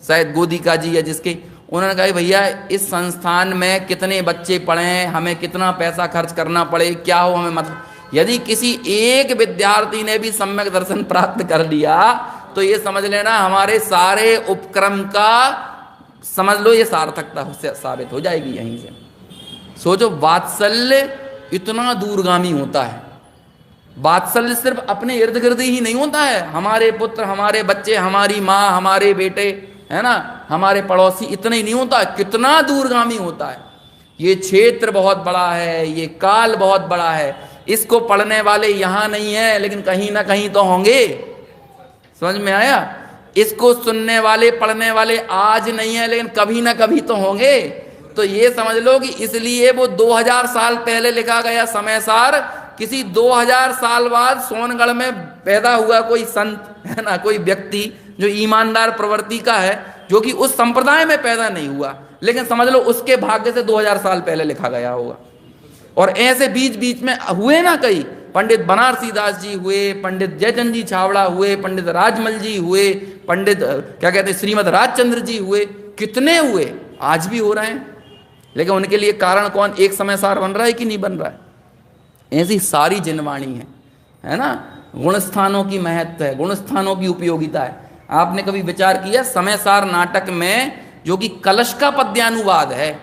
Speaker 1: शायद गोदिका जी या जिसके, उन्होंने कहा भैया इस संस्थान में कितने बच्चे पढ़ें, हमें कितना पैसा खर्च करना पड़े, क्या हो हमें मतलब। यदि किसी एक विद्यार्थी ने भी सम्यक दर्शन प्राप्त कर लिया तो ये समझ लेना हमारे सारे उपक्रम का, समझ लो ये सार्थकता साबित हो जाएगी। यहीं से सोचो, वात्सल्य इतना दूरगामी होता है। वात्सल्य सिर्फ अपने इर्द गिर्द ही नहीं होता है, हमारे पुत्र, हमारे बच्चे, हमारी माँ, हमारे बेटे, है ना, हमारे पड़ोसी, इतना ही नहीं होता, कितना दूरगामी होता है। ये क्षेत्र बहुत बड़ा है, ये काल बहुत बड़ा है, इसको पढ़ने वाले यहाँ नहीं है लेकिन कहीं ना कहीं तो होंगे। समझ में आया? इसको सुनने वाले, पढ़ने वाले आज नहीं है लेकिन कभी ना कभी तो होंगे। तो ये समझ लो कि इसलिए वो 2000 साल पहले लिखा गया समय सार किसी 2000 साल बाद सोनगढ़ में पैदा हुआ कोई संत, है ना, कोई व्यक्ति जो ईमानदार प्रवृत्ति का है, जो कि उस संप्रदाय में पैदा नहीं हुआ, लेकिन समझ लो उसके भाग्य से 2000 साल पहले लिखा गया होगा। और ऐसे बीच बीच में हुए ना, कई पंडित बनारसी दास जी हुए, पंडित जयचंद जी छावड़ा हुए, पंडित राजमल जी हुए, पंडित क्या कहते हैं श्रीमद राजचंद्र जी हुए, कितने हुए, आज भी हो रहे हैं। लेकिन उनके लिए कारण कौन? एक समय सार बन रहा है कि नहीं बन रहा है? ऐसी सारी जिनवाणी है ना। गुणस्थानों की महत्व है, गुणस्थानों की उपयोगिता है। आपने कभी विचार किया समय सार नाटक में, जो कि कलश का पद्यानुवाद है,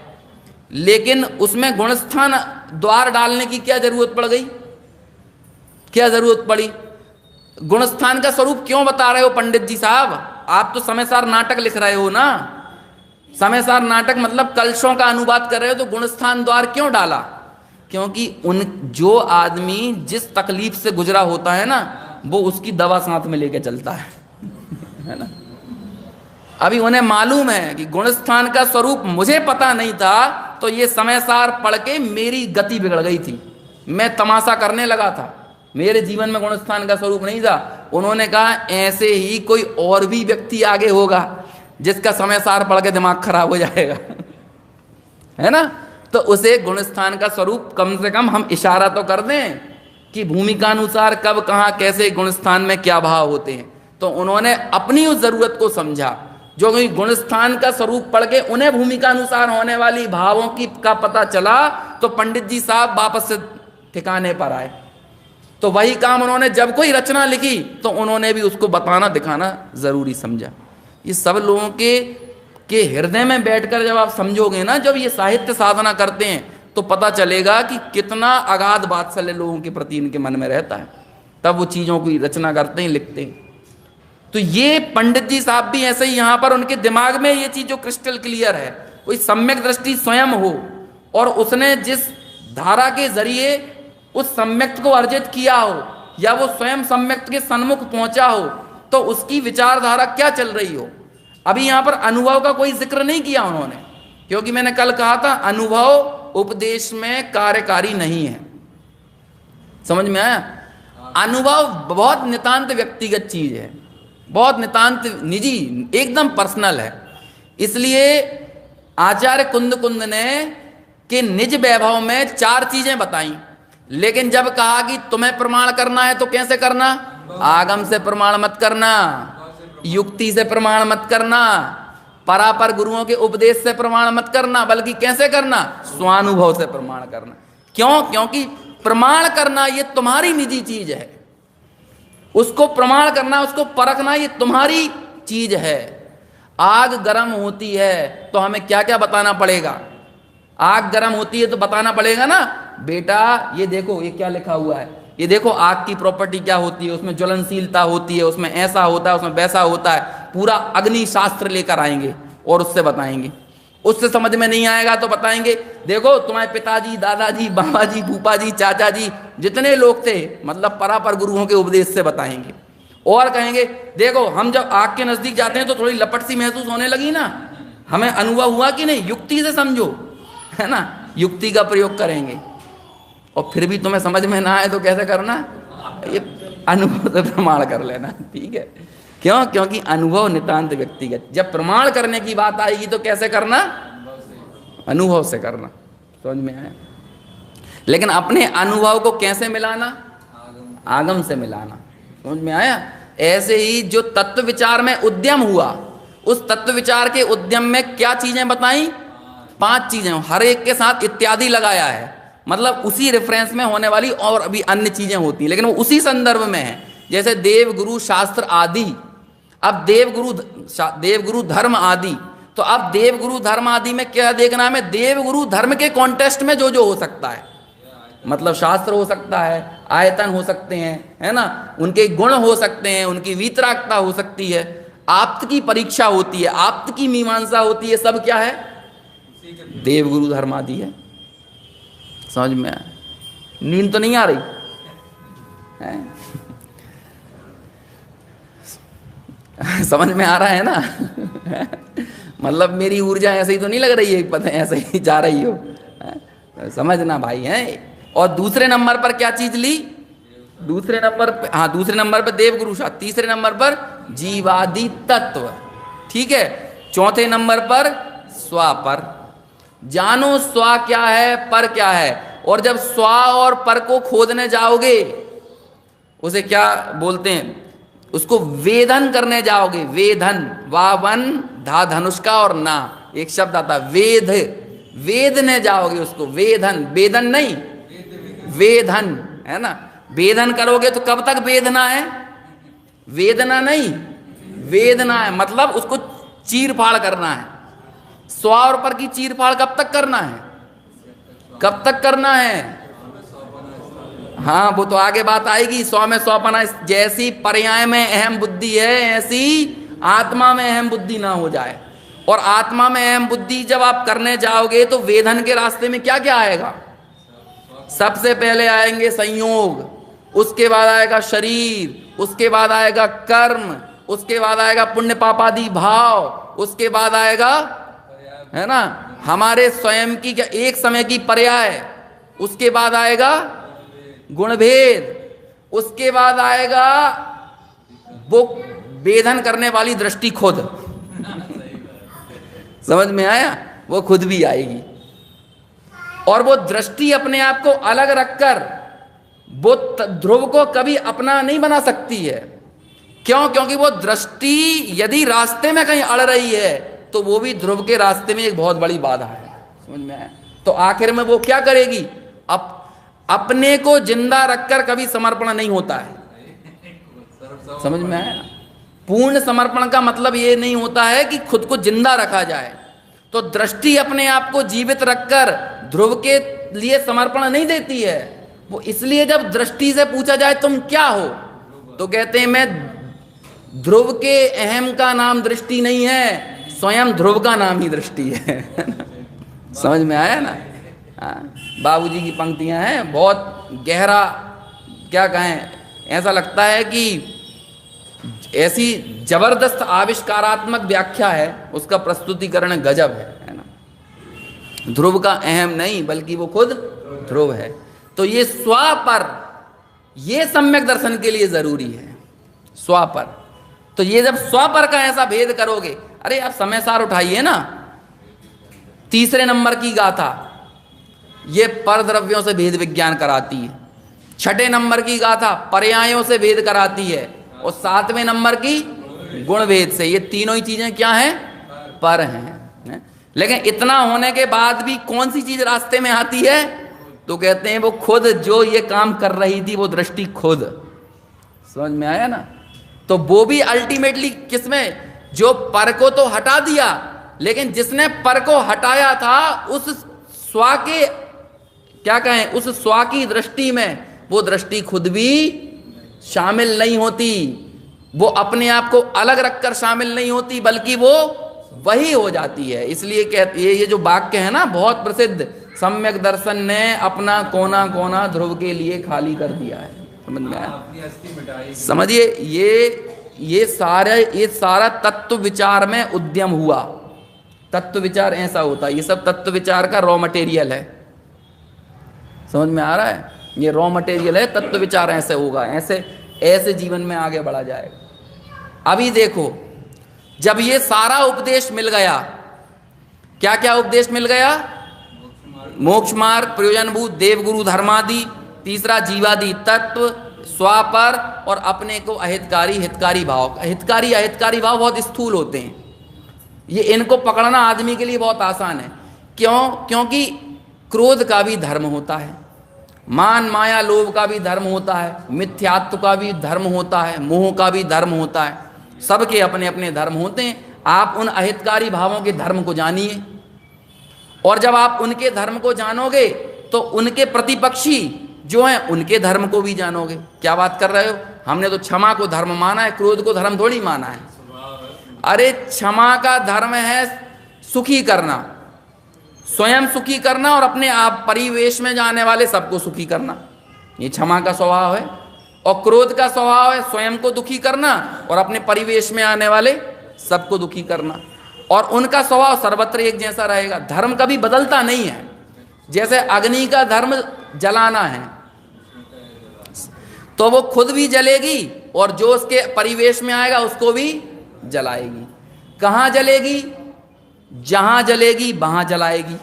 Speaker 1: लेकिन उसमें गुणस्थान द्वार डालने की क्या जरूरत पड़ गई, क्या जरूरत पड़ी? गुणस्थान का स्वरूप क्यों बता रहे हो पंडित जी साहब? आप तो समय सार नाटक लिख रहे हो ना, समय सार नाटक मतलब कलशों का अनुवाद कर रहे हो, तो गुणस्थान द्वार क्यों डाला? क्योंकि जो आदमी जिस तकलीफ से गुजरा होता है ना, वो उसकी दवा साथ में लेके चलता है ना। अभी उन्हें मालूम है कि गुणस्थान का स्वरूप मुझे पता नहीं था, तो ये समय सार पढ़ के मेरी गति बिगड़ गई थी, मैं तमाशा करने लगा था, मेरे जीवन में गुणस्थान का स्वरूप नहीं था। उन्होंने कहा ऐसे ही कोई और भी व्यक्ति आगे होगा जिसका समय सार पढ़ के दिमाग खराब हो जाएगा, है ना। तो उसे गुणस्थान का स्वरूप कम से कम हम इशारा तो कर दें कि भूमिका अनुसार कब कहाँ कैसे गुणस्थान में क्या भाव होते हैं। तो उन्होंने अपनी उस जरूरत को समझा, जो कि गुणस्थान का स्वरूप पढ़ के उन्हें भूमिका अनुसार होने वाली भावों की का पता चला, तो पंडित जी साहब वापस से ठिकाने पर आए। तो वही काम उन्होंने जब कोई रचना लिखी तो उन्होंने भी उसको बताना दिखाना जरूरी समझा। ये सब लोगों के हृदय में बैठकर जब आप समझोगे ना, जब ये साहित्य साधना करते हैं, तो पता चलेगा कि कितना अगाध वात्सल्य लोगों के प्रति इनके मन में रहता है, तब वो चीज़ों की रचना करते हैं, लिखते हैं। तो ये पंडित जी साहब भी ऐसे ही, यहाँ पर उनके दिमाग में ये चीज़ जो क्रिस्टल क्लियर है, कोई सम्यक दृष्टि स्वयं हो और उसने जिस धारा के जरिए उस सम्यक्त को अर्जित किया हो, या वो स्वयं सम्यक्त के सन्मुख पहुंचा हो, तो उसकी विचारधारा क्या चल रही हो। अभी यहाँ पर अनुभव का कोई जिक्र नहीं किया उन्होंने, क्योंकि मैंने कल कहा था अनुभव उपदेश में कार्यकारी नहीं है। समझ में आया? अनुभव बहुत नितांत व्यक्तिगत चीज है, बहुत नितांत निजी, एकदम पर्सनल है। इसलिए आचार्य कुंद ने के निज वैभव में 4 चीजें बताई, लेकिन जब कहा कि तुम्हें प्रमाण करना है तो कैसे करना? आगम से प्रमाण मत करना, युक्ति से प्रमाण मत करना, परापर गुरुओं के उपदेश से प्रमाण मत करना, बल्कि कैसे करना? स्वानुभव से प्रमाण करना। क्यों? क्योंकि प्रमाण करना ये तुम्हारी निजी चीज है, उसको प्रमाण करना, उसको परखना ये तुम्हारी चीज है। आग गर्म होती है तो हमें क्या क्या बताना पड़ेगा? आग गर्म होती है तो बताना पड़ेगा ना, बेटा ये देखो ये क्या लिखा हुआ है, ये देखो आग की प्रॉपर्टी क्या होती है, उसमें ज्वलनशीलता होती है, उसमें ऐसा होता है, उसमें वैसा होता है, पूरा अग्नि शास्त्र लेकर आएंगे और उससे बताएंगे। उससे समझ में नहीं आएगा तो बताएंगे देखो तुम्हारे पिताजी, दादाजी, बाबा जी, फूफा जी, चाचा जी जितने लोग थे, मतलब परापर गुरुओं के उपदेश से बताएंगे। और कहेंगे देखो हम जब आग के नजदीक जाते हैं तो थोड़ी लपट सी महसूस होने लगी ना, हमें अनुभव हुआ कि नहीं, युक्ति से समझो, है ना, युक्ति का प्रयोग करेंगे। और फिर भी तुम्हें समझ में ना आए तो कैसे करना, ये अनुभव से प्रमाण कर लेना, ठीक है। क्यों? क्योंकि अनुभव नितांत व्यक्तिगत। जब प्रमाण करने की बात आएगी तो कैसे करना, अनुभव से करना। समझ में आया? लेकिन अपने अनुभव को कैसे मिलाना, आगम से मिलाना। समझ में आया? ऐसे ही जो तत्व विचार में उद्यम हुआ, उस तत्व विचार के उद्यम में क्या चीजें बताई, 5 चीजें, हर एक के साथ इत्यादि लगाया है, मतलब उसी रेफरेंस में होने वाली और अभी अन्य चीजें होती हैं, लेकिन वो उसी संदर्भ में है। जैसे देव गुरु शास्त्र आदि, अब देव गुरु धर्म आदि, तो अब देव गुरु धर्म आदि में क्या देखना है, देव गुरु धर्म के कॉन्टेक्स्ट में जो जो हो सकता है, मतलब शास्त्र हो सकता है, आयतन हो सकते हैं, है ना, उनके गुण हो सकते हैं, उनकी वीतरागता हो सकती है, आप्त की परीक्षा होती है, आप्त की मीमांसा होती है, सब क्या है, देव गुरु धर्म आदि है। समझ में आया? नींद तो नहीं आ रही है? समझ में आ रहा है ना? मतलब मेरी ऊर्जा ऐसे ही तो नहीं लग रही है, पता है ऐसे ही जा रही हो, समझना भाई है। और दूसरे नंबर पर क्या चीज ली, दूसरे नंबर पे, हाँ दूसरे नंबर पर देवगुरु शास्त्र, तीसरे नंबर पर जीवादि तत्व, ठीक है, चौथे नंबर पर स्वा पर। जानो स्वा क्या है, पर क्या है। और जब स्वा और पर को खोदने जाओगे, उसे क्या बोलते हैं, उसको वेदन करने जाओगे, वेदन, वावन धा धनुष का और ना एक शब्द आता, वेद, वेदने जाओगे उसको, वेदन, वेदन नहीं वेदन, है ना, वेदन करोगे तो कब तक वेदना है, वेदना नहीं वेदना है, मतलब उसको चीर फाड़ करना है। स्वा और पर की चीर फाड़ कब तक करना है, कब तक करना है, हाँ वो तो आगे बात आएगी। स्व में स्वपना, जैसी पर्याय में अहम बुद्धि है ऐसी आत्मा में अहम बुद्धि ना हो जाए। और आत्मा में अहम बुद्धि जब आप करने जाओगे तो वेदन के रास्ते में क्या क्या आएगा, सबसे पहले आएंगे संयोग, उसके बाद आएगा शरीर, उसके बाद आएगा कर्म, उसके बाद आएगा पुण्य पापादि भाव, उसके बाद आएगा, है ना, हमारे स्वयं की क्या एक समय की पर्याय, उसके बाद आएगा गुणभेद, उसके बाद आएगा वो वेदन करने वाली दृष्टि खुद। समझ में आया? वो खुद भी आएगी। और वो दृष्टि अपने आप को अलग रखकर वो ध्रुव को कभी अपना नहीं बना सकती है। क्यों? क्योंकि वो दृष्टि यदि रास्ते में कहीं अड़ रही है तो वो भी ध्रुव के रास्ते में एक बहुत बड़ी बाधा है। समझ में आया? तो आखिर में वो क्या करेगी, अपने को जिंदा रखकर कभी समर्पण नहीं होता है। समझ में आया? पूर्ण समर्पण का मतलब ये नहीं होता है कि खुद को जिंदा रखा जाए। तो दृष्टि अपने आप को जीवित रखकर ध्रुव के लिए समर्पण नहीं देती है। वो इसलिए जब दृष्टि से पूछा जाए तुम क्या हो, तो कहते हैं मैं ध्रुव के अहम का नाम दृष्टि नहीं है, स्वयं ध्रुव का नाम ही दृष्टि है। समझ में आया ना? बाबूजी की पंक्तियां हैं, बहुत गहरा, क्या कहें, ऐसा लगता है कि ऐसी जबरदस्त आविष्कारात्मक व्याख्या है, उसका प्रस्तुतिकरण गजब है ना। ध्रुव का अहम नहीं बल्कि वो खुद ध्रुव है। तो ये स्वा पर, ये सम्यक दर्शन के लिए जरूरी है, स्वा पर। तो ये जब स्वा पर का ऐसा भेद करोगे, अरे आप समय सार उठाइए ना, तीसरे नंबर की गाथा ये पर द्रव्यों से भेद विज्ञान कराती है, छठे नंबर की गाथा पर्यायों से भेद कराती है, और 7वें नंबर की गुण भेद से। ये तीनों ही चीजें क्या हैं, पर हैं। लेकिन इतना होने के बाद भी कौन सी चीज रास्ते में आती है, तो कहते हैं वो खुद जो ये काम कर रही थी, वो दृष्टि खुद। समझ में आया ना? तो वो भी अल्टीमेटली किसमें, जो पर को तो हटा दिया, लेकिन जिसने पर को हटाया था उस स्वा के, क्या कहें, उस स्वा की दृष्टि में वो दृष्टि खुद भी शामिल नहीं होती, वो अपने आप को अलग रखकर शामिल नहीं होती, बल्कि वो वही हो जाती है। इसलिए कहते ये जो वाक्य है ना बहुत प्रसिद्ध, सम्यक दर्शन ने अपना कोना कोना ध्रुव के लिए खाली कर दिया है। समझ में आया? समझिए ये सारा तत्व विचार में उद्यम हुआ। तत्व विचार ऐसा होता है, ये सब तत्व विचार का रॉ मटेरियल है। समझ में आ रहा है? ये रॉ मटेरियल है, तत्व विचार ऐसे होगा, ऐसे जीवन में आगे बढ़ा जाएगा। अभी देखो, जब ये सारा उपदेश मिल गया, क्या क्या उपदेश मिल गया? मोक्ष मार्ग, प्रयोजनभूत देवगुरु धर्मादि, तीसरा जीवादि तत्व, स्वापर और अपने को अहितकारी हितकारी भाव। हितकारी अहितकारी भाव बहुत स्थूल होते हैं, ये इनको पकड़ना आदमी के लिए बहुत आसान है। क्यों? क्योंकि क्रोध का भी धर्म होता है, मान माया लोभ का भी धर्म होता है, मिथ्यात्व का भी धर्म होता है, मोह का भी धर्म होता है। सबके अपने अपने धर्म होते हैं। आप उन अहितकारी भावों के धर्म को जानिए, और जब आप उनके धर्म को जानोगे तो उनके प्रतिपक्षी जो हैं उनके धर्म को भी जानोगे। क्या बात कर रहे हो? हमने तो क्षमा को धर्म माना है, क्रोध को धर्म थोड़ी माना है। अरे क्षमा का धर्म है सुखी करना, स्वयं सुखी करना और अपने आप परिवेश में जाने वाले सबको सुखी करना, ये क्षमा का स्वभाव है। और क्रोध का स्वभाव है स्वयं को दुखी करना और अपने परिवेश में आने वाले सबको दुखी करना। और उनका स्वभाव सर्वत्र एक जैसा रहेगा, धर्म कभी बदलता नहीं है। जैसे अग्नि का धर्म जलाना है तो वो खुद भी जलेगी और जो उसके परिवेश में आएगा उसको भी जलाएगी। कहाँ जलेगी? जहां जलेगी वहां जलाएगी,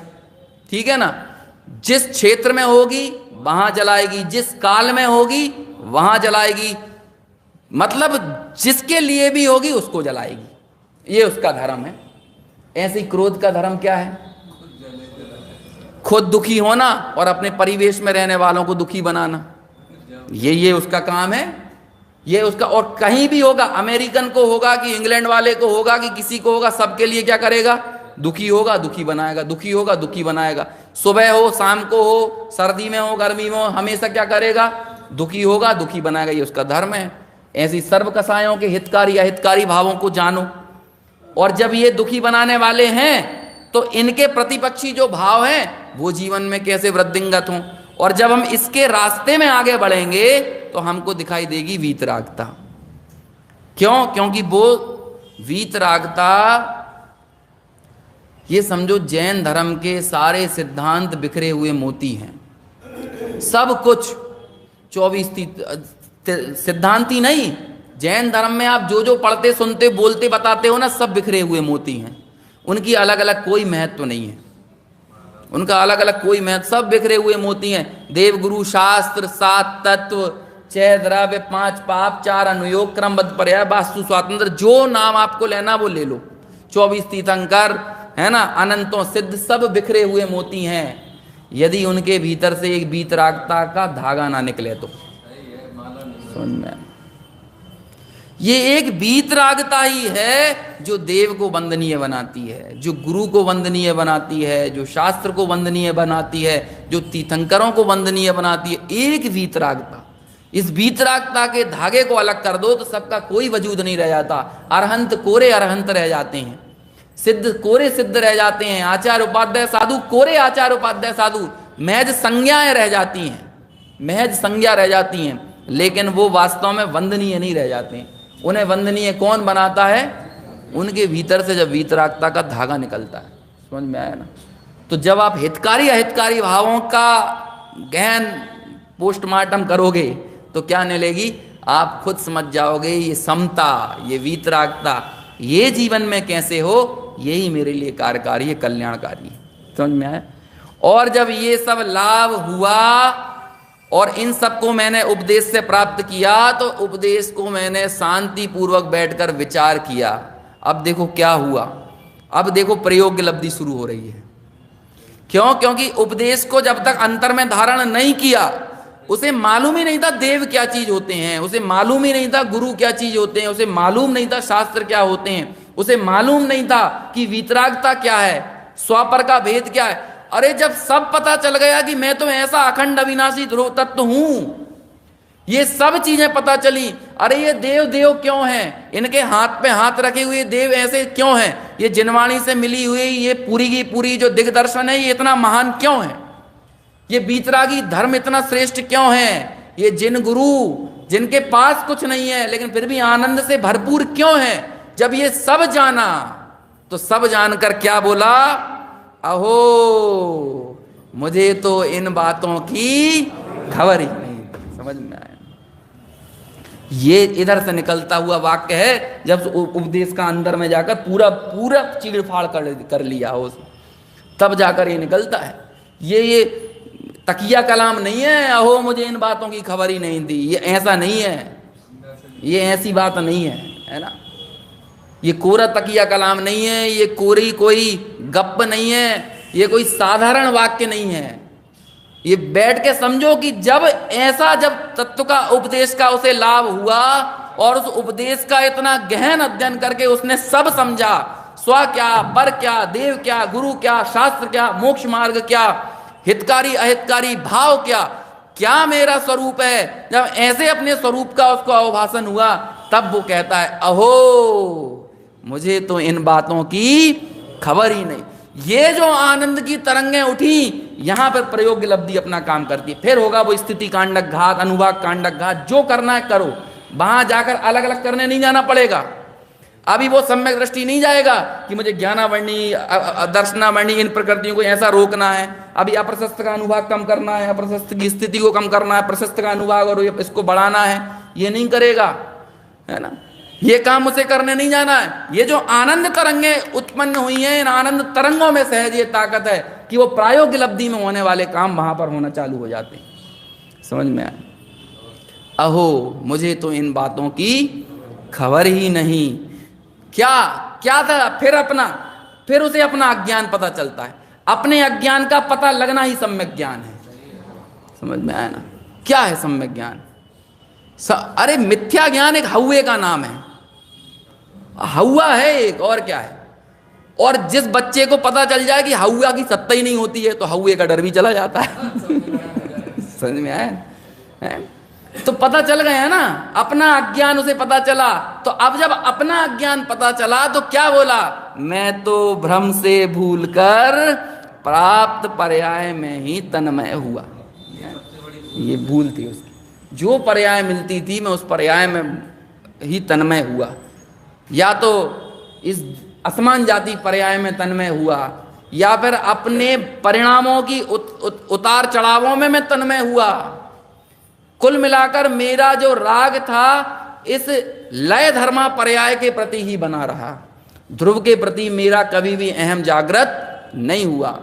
Speaker 1: ठीक है ना? जिस क्षेत्र में होगी वहां जलाएगी, जिस काल में होगी वहां जलाएगी, मतलब जिसके लिए भी होगी उसको जलाएगी, ये उसका धर्म है। ऐसे ही क्रोध का धर्म क्या है? खुद दुखी होना और अपने परिवेश में रहने वालों को दुखी बनाना, ये उसका काम है, ये उसका। और कहीं भी होगा, अमेरिकन को होगा कि इंग्लैंड वाले को होगा कि किसी को होगा, सबके लिए क्या करेगा? दुखी होगा, दुखी बनाएगा, दुखी होगा, दुखी बनाएगा। सुबह हो, शाम को हो, सर्दी में हो, गर्मी में हो, हमेशा क्या करेगा? दुखी होगा, दुखी बनाएगा, ये उसका धर्म है। ऐसी सर्व कसायों के हितकारी अहितकारी भावों को जानो, और जब ये दुखी बनाने वाले हैं तो इनके प्रतिपक्षी जो भाव हैं वो जीवन में कैसे वृद्धिंगत हों। और जब हम इसके रास्ते में आगे बढ़ेंगे तो हमको दिखाई देगी वीतरागता। क्यों? क्योंकि वो वीतरागता, ये समझो जैन धर्म के सारे सिद्धांत बिखरे हुए मोती हैं। सब कुछ 24 सिद्धांती नहीं, जैन धर्म में आप जो जो पढ़ते सुनते बोलते बताते हो ना, सब बिखरे हुए मोती हैं। उनकी अलग अलग कोई महत्व नहीं है, उनका अलग अलग कोई महत्व, सब बिखरे हुए मोती हैं। देवगुरु शास्त्र, 7 तत्व, 6 द्रव्य, 5 पाप, 4 अनुयोग, क्रमबद्ध पर्याय, वास्तु स्वातंत्र, जो नाम आपको लेना वो ले लो, 24 तीर्थंकर, है ना, अनंतों सिद्ध, सब बिखरे हुए मोती हैं। यदि उनके भीतर से एक वीतरागता का धागा ना निकले तो सुन में, ये एक वीतरागता ही है जो देव को वंदनीय बनाती है, जो गुरु को वंदनीय बनाती है, जो शास्त्र को वंदनीय बनाती है, जो तीर्थंकरों को वंदनीय बनाती है। एक वीतरागता, इस वीतरागता के धागे को अलग कर दो तो सबका कोई वजूद नहीं रह जाता। अरहंत कोरे अरहंत रह जाते हैं, सिद्ध कोरे सिद्ध रह जाते हैं, आचार्य उपाध्याय साधु कोरे आचार्य उपाध्याय साधु, महज संज्ञाएं रह जाती हैं, महज संज्ञा रह जाती हैं, लेकिन वो वास्तव में वंदनीय नहीं रह जाते हैं। उन्हें वंदनीय कौन बनाता है? उनके भीतर से जब वीतरागता का धागा निकलता है। समझ में आया ना? तो जब आप हितकारी अहितकारी भावों का गहन पोस्टमार्टम करोगे तो क्या मिलेगी? आप खुद समझ जाओगे ये समता, ये वीतरागता, ये जीवन में कैसे हो, यही मेरे लिए कार्यकारी है, कल्याणकारी है। समझ में आया? और जब ये सब लाभ हुआ और इन सबको मैंने उपदेश से प्राप्त किया तो उपदेश को मैंने शांति पूर्वक बैठकर विचार किया। अब देखो क्या हुआ, अब देखो प्रयोग लब्धि शुरू हो रही है। क्यों? क्योंकि उपदेश को जब तक अंतर में धारण नहीं किया, उसे मालूम ही नहीं था देव क्या चीज होते हैं, उसे मालूम ही नहीं था गुरु क्या चीज होते हैं, उसे मालूम नहीं था शास्त्र क्या होते हैं, उसे मालूम नहीं था कि वीतरागता क्या है, स्वापर का भेद क्या है। अरे जब सब पता चल गया कि मैं तो ऐसा अखंड अविनाशी ध्रुव तत्व हूं ये सब चीजें पता चली। अरे ये देव देव क्यों हैं, इनके हाथ पे हाथ रखे हुए देव ऐसे क्यों हैं, ये जिनवाणी से मिली हुई ये पूरी की पूरी जो दिग्दर्शन है ये इतना महान क्यों है, ये बीतरागी धर्म इतना श्रेष्ठ क्यों है, ये जिन गुरु जिनके पास कुछ नहीं है लेकिन फिर भी आनंद से भरपूर क्यों है। जब ये सब जाना तो सब जानकर क्या बोला, अहो मुझे तो इन बातों की खबर ही नहीं। समझ में आया? ये इधर से निकलता हुआ वाक्य है, जब उपदेश का अंदर में जाकर पूरा पूरा चीड़ फाड़ कर लिया हो तब जाकर ये निकलता है। ये तकिया कलाम नहीं है, अहो मुझे इन बातों की खबर ही नहीं थी, ये ऐसा नहीं है, ये ऐसी बात नहीं है ना। ये कोरा तकिया कलाम नहीं है, ये कोरी कोई गप नहीं है, ये कोई साधारण वाक्य नहीं है। ये बैठ के समझो कि जब तत्व का उपदेश का उसे लाभ हुआ और उस उपदेश का इतना गहन अध्ययन करके उसने सब समझा, स्व क्या, पर क्या, देव क्या, गुरु क्या, शास्त्र क्या, मोक्ष मार्ग क्या, हितकारी अहितकारी भाव क्या, क्या मेरा स्वरूप है, जब ऐसे अपने स्वरूप का उसको अवभाषण हुआ तब वो कहता है, अहो मुझे तो इन बातों की खबर ही नहीं। ये जो आनंद की तरंगें उठी, यहां पर प्रयोग लब्धि अपना काम करती है। फिर होगा वो स्थिति कांडक घात, अनुभाग कांडक घात, जो करना है करो, वहां जाकर अलग अलग करने नहीं जाना पड़ेगा। अभी वो सम्यक दृष्टि नहीं जाएगा कि मुझे ज्ञानावर्णी दर्शनावर्णी इन प्रकृतियों को ऐसा रोकना है, अभी अप्रशस्त का अनुभाग कम करना है, अप्रशस्त की स्थिति को कम करना है, प्रशस्त का अनुभाग और इसको बढ़ाना है, ये नहीं करेगा, है ना। ये काम उसे करने नहीं जाना है। ये जो आनंद तरंगे उत्पन्न हुई हैं, इन आनंद तरंगों में सहज ये ताकत है कि वो प्रायोगिक लब्धि में होने वाले काम वहां पर होना चालू हो जाते हैं। समझ में आया? अहो मुझे तो इन बातों की खबर ही नहीं। क्या क्या था? फिर उसे अपना अज्ञान पता चलता है। अपने अज्ञान का पता लगना ही सम्यक ज्ञान है। समझ में आया ना? क्या है सम्यक ज्ञान? अरे मिथ्या ज्ञान एक हौवे का नाम है, हौवा है एक, और क्या है। और जिस बच्चे को पता चल जाए कि हौवा की सत्ता ही नहीं होती है तो हौवे का डर भी चला जाता है। समझ में आया है? तो पता चल गया ना, अपना अज्ञान उसे पता चला। तो अब जब अपना अज्ञान पता चला तो क्या बोला, मैं तो भ्रम से भूलकर प्राप्त पर्याय में ही तन्मय हुआ। ये भूल थी उसकी, जो पर्याय मिलती थी मैं उस पर्याय में ही तन्मय हुआ, या तो इस असमान जाति पर्याय में तन्मय हुआ, या फिर अपने परिणामों की उतार चढ़ावों में मैं तन्मय हुआ। कुल मिलाकर मेरा जो राग था इस लय धर्मा पर्याय के प्रति ही बना रहा, ध्रुव के प्रति मेरा कभी भी अहम जागृत नहीं हुआ।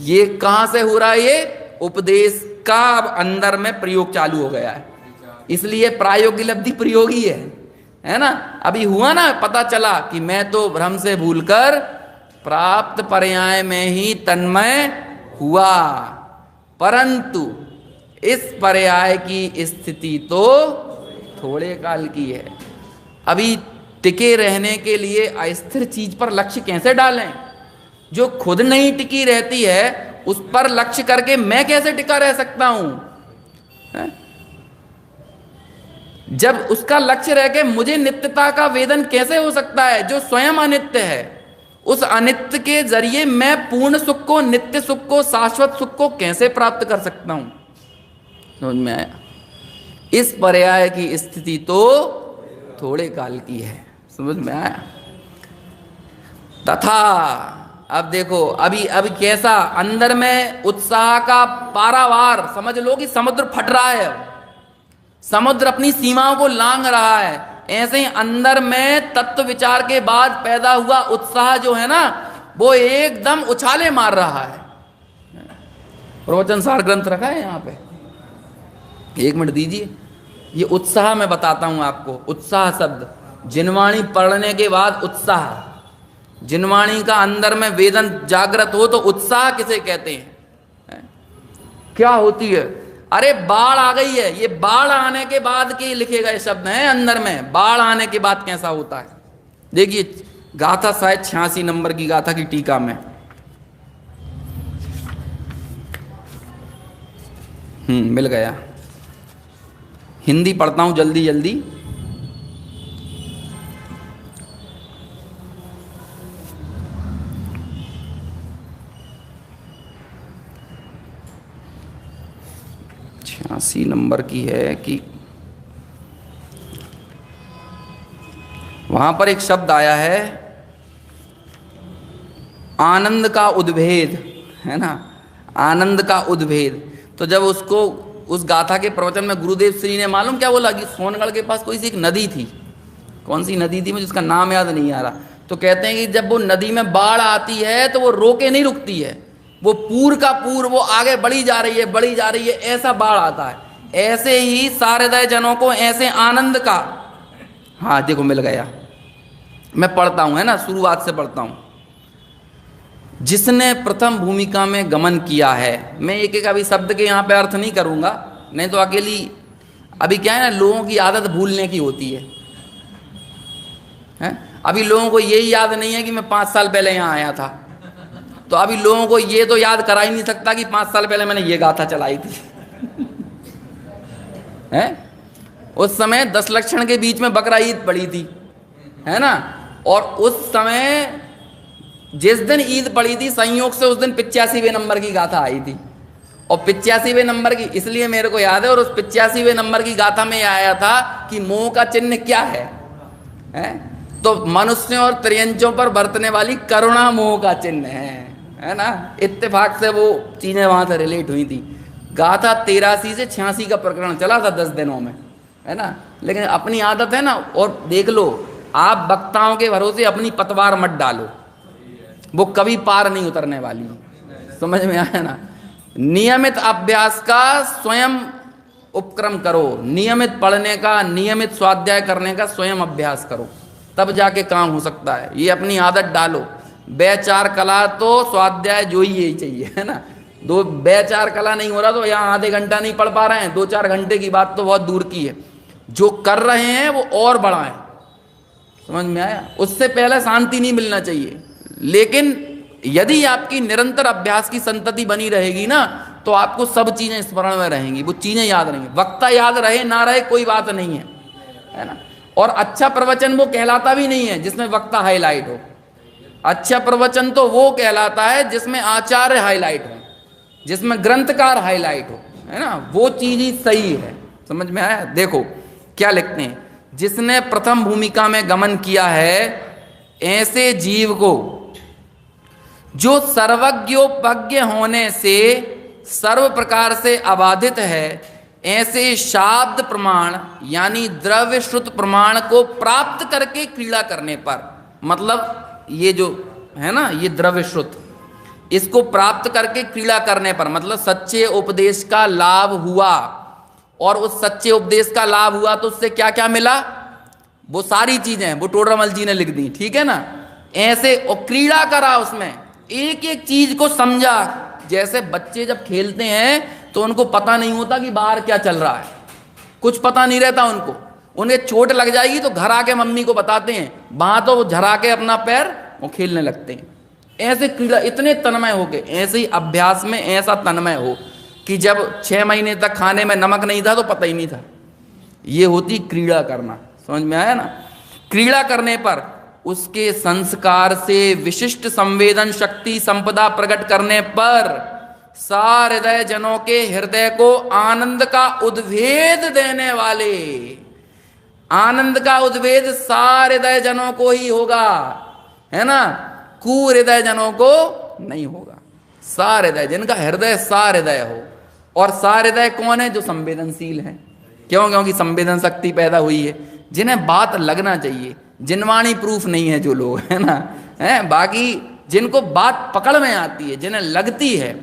Speaker 1: ये कहां से हो रहा है? ये उपदेश का अब अंदर में प्रयोग चालू हो गया है, इसलिए प्रायोगिक लब्धि प्रयोगी है ना। अभी हुआ ना, पता चला कि मैं तो भ्रम से भूलकर प्राप्त पर्याय में ही तन्मय हुआ, परंतु इस पर्याय की स्थिति तो थोड़े काल की है। अभी टिके रहने के लिए अस्थिर चीज पर लक्ष्य कैसे डालें? जो खुद नहीं टिकी रहती है उस पर लक्ष्य करके मैं कैसे टिका रह सकता हूं? जब उसका लक्ष्य रह के मुझे नित्यता का वेदन कैसे हो सकता है जो स्वयं अनित्य है? उस अनित्य के जरिए मैं पूर्ण सुख को, नित्य सुख को, शाश्वत सुख को कैसे प्राप्त कर सकता हूं? समझ में आया? इस पर्याय की स्थिति तो थोड़े काल की है। समझ में आया? तथा अब देखो, अभी कैसा अंदर में उत्साह का पारावार, समझ लो कि समुद्र फट रहा है, समुद्र अपनी सीमाओं को लांघ रहा है। ऐसे ही अंदर में तत्व विचार के बाद पैदा हुआ उत्साह जो है ना, वो एकदम उछाले मार रहा है। प्रवचन सार ग्रंथ रखा है यहाँ पे, 1 मिनट दीजिए। ये उत्साह मैं बताता हूं आपको। उत्साह शब्द, जिनवाणी पढ़ने के बाद उत्साह, जिनवाणी का अंदर में वेदन जागृत हो तो उत्साह किसे कहते हैं? क्या होती है? अरे बाढ़ आ गई है, ये बाढ़ आने के बाद के लिखे गए शब्द हैं अंदर में। बाढ़ आने के बाद कैसा होता है देखिए, गाथा शायद 86 नंबर की गाथा की टीका में, मिल गया। हिंदी पढ़ता हूँ जल्दी जल्दी। छियासी नंबर की है कि वहां पर एक शब्द आया है आनंद का उद्भेद, है ना, आनंद का उद्भेद। तो जब उसको उस गाथा के प्रवचन में गुरुदेव श्री ने मालूम क्या बोला कि सोनगढ़ के पास कोई सी एक नदी थी, कौन सी नदी थी मुझे उसका नाम याद नहीं आ रहा, तो कहते हैं कि जब वो नदी में बाढ़ आती है तो वो रोके नहीं रुकती है, वो पूर का पूर वो आगे बढ़ी जा रही है, बढ़ी जा रही है, ऐसा बाढ़ आता है। ऐसे ही सारेदय जनों को ऐसे आनंद का, हाँ देखो मिल गया, मैं पढ़ता हूं, है ना, शुरुआत से पढ़ता हूं। जिसने प्रथम भूमिका में गमन किया है, मैं एक एक अभी शब्द के यहाँ पे अर्थ नहीं करूँगा, नहीं तो अकेली, अभी क्या है ना, लोगों की आदत भूलने की होती है, हैं? अभी लोगों को यही याद नहीं है कि मैं 5 साल पहले यहाँ आया था, तो अभी लोगों को ये तो याद करा ही नहीं सकता कि 5 साल पहले मैंने ये गाथा चलाई थी। हैं? उस समय 10 लक्षण के बीच में बकरा ईद पड़ी थी, है ना, और उस समय जिस दिन ईद पड़ी थी संयोग से उस दिन 85वें नंबर की गाथा आई थी, और 85वें नंबर की इसलिए मेरे को याद है, और उस 85वें नंबर की गाथा में आया था कि मोह का चिन्ह क्या है? तो मनुष्यों और त्रियंचों पर बरतने वाली करुणा मोह का चिन्ह है ना। इत्तेफाक से वो चीजें वहां से रिलेट हुई थी। गाथा 83 से 86 का प्रकरण चला था 10 दिनों में, है ना, लेकिन अपनी आदत है ना, और देख लो आप वक्ताओं के भरोसे अपनी पतवार मत डालो, वो कभी पार नहीं उतरने वाली, समझ में आया ना। नियमित अभ्यास का स्वयं उपक्रम करो, नियमित पढ़ने का, नियमित स्वाध्याय करने का स्वयं अभ्यास करो, तब जाके काम हो सकता है। ये अपनी आदत डालो। बेचार कला तो स्वाध्याय जो ही यही चाहिए, है ना। दो बेचार कला नहीं हो रहा तो यहाँ आधे घंटा नहीं पढ़ पा रहे हैं, 2-4 घंटे की बात तो बहुत दूर की है। जो कर रहे हैं वो और बढ़ाएं, समझ में आया। उससे पहले शांति नहीं मिलना चाहिए, लेकिन यदि आपकी निरंतर अभ्यास की संतति बनी रहेगी ना, तो आपको सब चीजें स्मरण में रहेंगी, वो चीजें याद रहेंगी। वक्ता याद रहे ना रहे कोई बात नहीं है ना। और अच्छा प्रवचन वो कहलाता भी नहीं है जिसमें वक्ता हाईलाइट हो। अच्छा प्रवचन तो वो कहलाता है जिसमें आचार्य हाईलाइट हो, जिसमें ग्रंथकार हाईलाइट हो, है ना, वो चीज ही सही है। समझ में आया। देखो क्या लिखते हैं, जिसने प्रथम भूमिका में गमन किया है ऐसे जीव को जो सर्वज्ञोपज्ञ होने से सर्व प्रकार से अबाधित है, ऐसे शाब्द प्रमाण यानी द्रव्य श्रुत प्रमाण को प्राप्त करके क्रीड़ा करने पर, मतलब ये जो है ना, ये द्रव्य श्रुत, इसको प्राप्त करके क्रीड़ा करने पर मतलब सच्चे उपदेश का लाभ हुआ। और उस सच्चे उपदेश का लाभ हुआ तो उससे क्या क्या मिला, वो सारी चीजें वो टोडरमल जी ने लिख दी, ठीक है ना। ऐसे और क्रीड़ा करा, उसमें एक एक चीज को समझा। जैसे बच्चे जब खेलते हैं तो उनको पता नहीं होता कि बाहर क्या चल रहा है, कुछ पता नहीं रहता उनको। उन्हें चोट लग जाएगी तो घर आके मम्मी को बताते हैं, वहां तो वो झरा के अपना पैर वो खेलने लगते हैं। ऐसे क्रीड़ा इतने तन्मय हो गए, ऐसे ही अभ्यास में ऐसा तन्मय हो कि जब 6 महीने तक खाने में नमक नहीं था तो पता ही नहीं था। ये होती क्रीड़ा करना, समझ में आया ना। क्रीड़ा करने पर उसके संस्कार से विशिष्ट संवेदन शक्ति संपदा प्रकट करने पर साहृदय जनों के हृदय को आनंद का उद्भेद देने वाले, आनंद का उद्भेद साहृदय जनों को ही होगा, है ना, कुहृदय जनों को नहीं होगा। साहृदय, जिनका हृदय साहृदय हो। और साहृदय कौन है? जो संवेदनशील है। क्यों? क्योंकि संवेदन शक्ति पैदा हुई है, जिन्हें बात लगना चाहिए। जिनवाणी प्रूफ नहीं है जो लोग, है ना, है बाकी जिनको बात पकड़ में आती है, जिन्हें लगती है,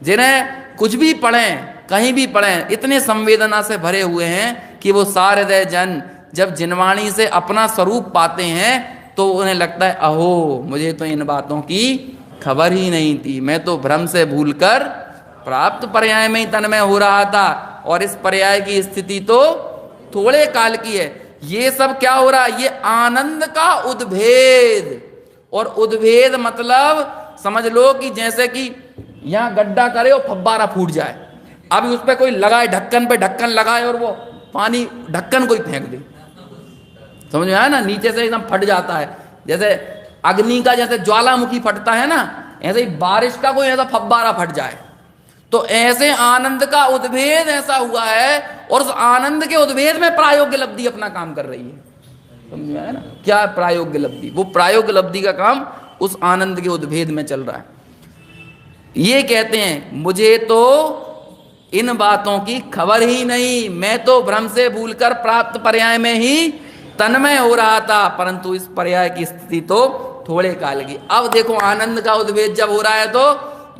Speaker 1: जिन्हें कुछ भी पढ़ें, कहीं भी पढ़ें, इतने संवेदना से भरे हुए हैं कि वो साहृदय जन जब जिनवाणी से अपना स्वरूप पाते हैं तो उन्हें लगता है अहो, मुझे तो इन बातों की खबर ही नहीं थी, मैं तो भ्रम से भूलकर प्राप्त पर्याय में ही तन्मय हो रहा था, और इस पर्याय की स्थिति तो थोड़े काल की है। ये सब क्या हो रहा है? ये आनंद का उद्भेद। और उद्भेद मतलब समझ लो कि जैसे कि यहां गड्ढा करे और फव्वारा फूट जाए। अभी उस पर कोई लगाए, ढक्कन पे ढक्कन लगाए और वो पानी ढक्कन को ही फेंक दे, समझ में आया ना, नीचे से एकदम फट जाता है। जैसे अग्नि का जैसे ज्वालामुखी फटता है ना, ऐसे ही बारिश का कोई ऐसा फव्वारा फट जाए। तो ऐसे आनंद का उद्भेद ऐसा हुआ है, और उस आनंद के उद्भेद में प्रायोग्य लब्धि अपना काम कर रही है, समझ में आया ना। क्या प्रायोग्य लब्धि? वो प्रायोग्य लब्धि का काम उस आनंद के उद्भेद में चल रहा है। ये कहते हैं मुझे तो इन बातों की खबर ही नहीं, मैं तो भ्रम से भूलकर प्राप्त पर्याय में ही तन्मय हो रहा था, परंतु इस पर्याय की स्थिति तो थोड़े काल की। अब देखो आनंद का उद्भेद जब हो रहा है तो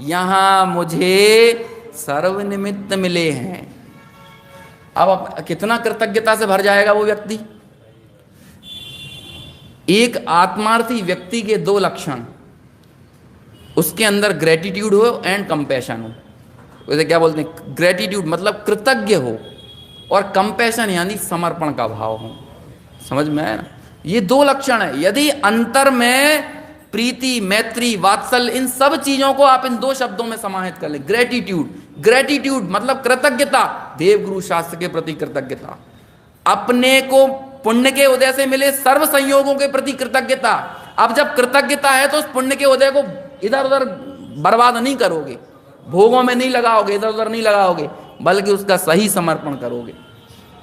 Speaker 1: यहां मुझे सर्वनिमित्त मिले हैं। अब कितना कृतज्ञता से भर जाएगा वो व्यक्ति। एक आत्मार्थी व्यक्ति के दो लक्षण, उसके अंदर ग्रेटिट्यूड हो एंड कंपैशन हो। वैसे क्या बोलते हैं, ग्रेटिट्यूड मतलब कृतज्ञ हो, और कंपैशन यानी समर्पण का भाव हो। समझ में आया ना, ये दो लक्षण है। यदि अंतर में प्रीति, मैत्री, वात्सल्य, इन सब चीजों को आप इन दो शब्दों में समाहित कर लें, ग्रेटिट्यूड। ग्रेटिट्यूड मतलब कृतज्ञता, देवगुरु शास्त्र के प्रति कृतज्ञता, अपने को पुण्य के उदय से मिले सर्व संयोगों के प्रति कृतज्ञता। अब जब कृतज्ञता है तो उस पुण्य के उदय को इधर उधर बर्बाद नहीं करोगे, भोगों में नहीं लगाओगे, इधर उधर नहीं लगाओगे, बल्कि उसका सही समर्पण करोगे।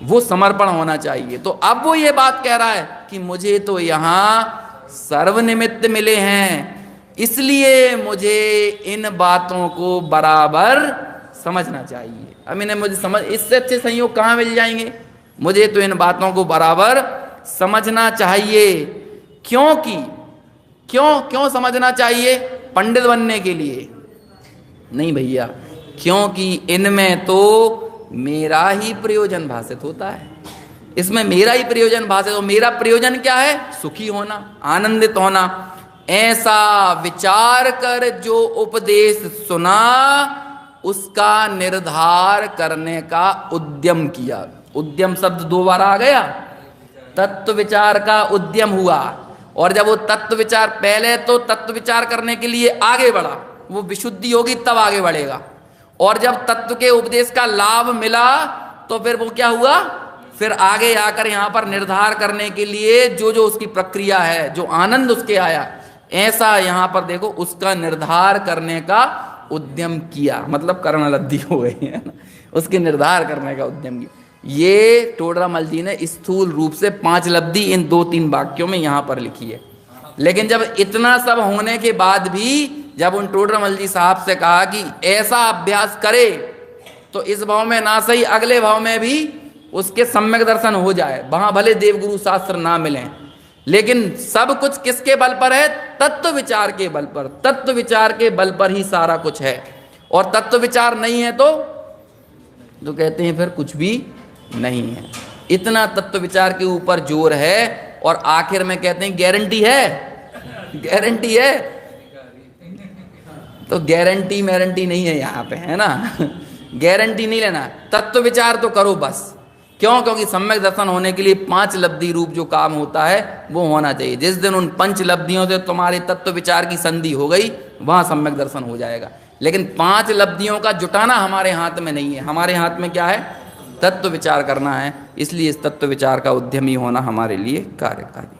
Speaker 1: वो समर्पण होना चाहिए। तो अब वो ये बात कह रहा है कि मुझे तो यहां सर्वनिमित्त मिले हैं, इसलिए मुझे इन बातों को बराबर समझना चाहिए। अब इन्हें मुझे समझ, इससे अच्छे संयोग कहाँ मिल जाएंगे। मुझे तो इन बातों को बराबर समझना चाहिए। क्योंकि क्यों समझना चाहिए? पंडित बनने के लिए नहीं भैया, क्योंकि इनमें तो मेरा ही प्रयोजन भाषित होता है। इसमें मेरा ही प्रयोजन भाषित हो। मेरा प्रयोजन क्या है? सुखी होना, आनंदित होना। ऐसा विचार कर जो उपदेश सुना, उसका निर्धार करने का उद्यम किया। उद्यम शब्द दो बार आ गया। तत्व विचार का उद्यम हुआ, और जब वो तत्व विचार, पहले तो तत्व विचार करने के लिए आगे बढ़ा, वो विशुद्धि होगी तब आगे बढ़ेगा। और जब तत्व के उपदेश का लाभ मिला तो फिर वो क्या हुआ, फिर आगे आकर यहां पर निर्धार करने के लिए जो जो उसकी प्रक्रिया है, जो आनंद उसके आया, ऐसा यहां पर देखो उसका निर्धार करने का उद्यम किया, मतलब करणलब्धि हो गई है ना, उसके निर्धार करने का उद्यम किया। ये टोडरमल जी ने स्थूल रूप से 5 लब्धि इन 2-3 वाक्यों में यहां पर लिखी है। लेकिन जब इतना सब होने के बाद भी जब उन टोडरमल जी साहब से कहा कि ऐसा अभ्यास करे तो इस भाव में ना सही अगले भाव में भी उसके सम्यक दर्शन हो जाए, वहां भले देवगुरु शास्त्र ना मिले, लेकिन सब कुछ किसके बल पर है? तत्व विचार के बल पर। तत्व विचार के बल पर ही सारा कुछ है, और तत्व विचार नहीं है तो कहते हैं फिर कुछ भी नहीं है। इतना तत्व विचार के ऊपर जोर है, और आखिर में कहते हैं गारंटी है, गारंटी है। तो गारंटी मैरंटी नहीं है यहाँ पे, है ना। गारंटी नहीं लेना, तत्व विचार तो करो बस। क्यों? क्योंकि सम्यक दर्शन होने के लिए 5 लब्धि रूप जो काम होता है वो होना चाहिए। जिस दिन उन 5 लब्धियों से तुम्हारे तत्व विचार की संधि हो गई, वहां सम्यक दर्शन हो जाएगा। लेकिन 5 लब्धियों का जुटाना हमारे हाथ में नहीं है। हमारे हाथ में क्या है? तत्व विचार करना है। इसलिए इस तत्व विचार का उद्यमी होना हमारे लिए कार्यकारी।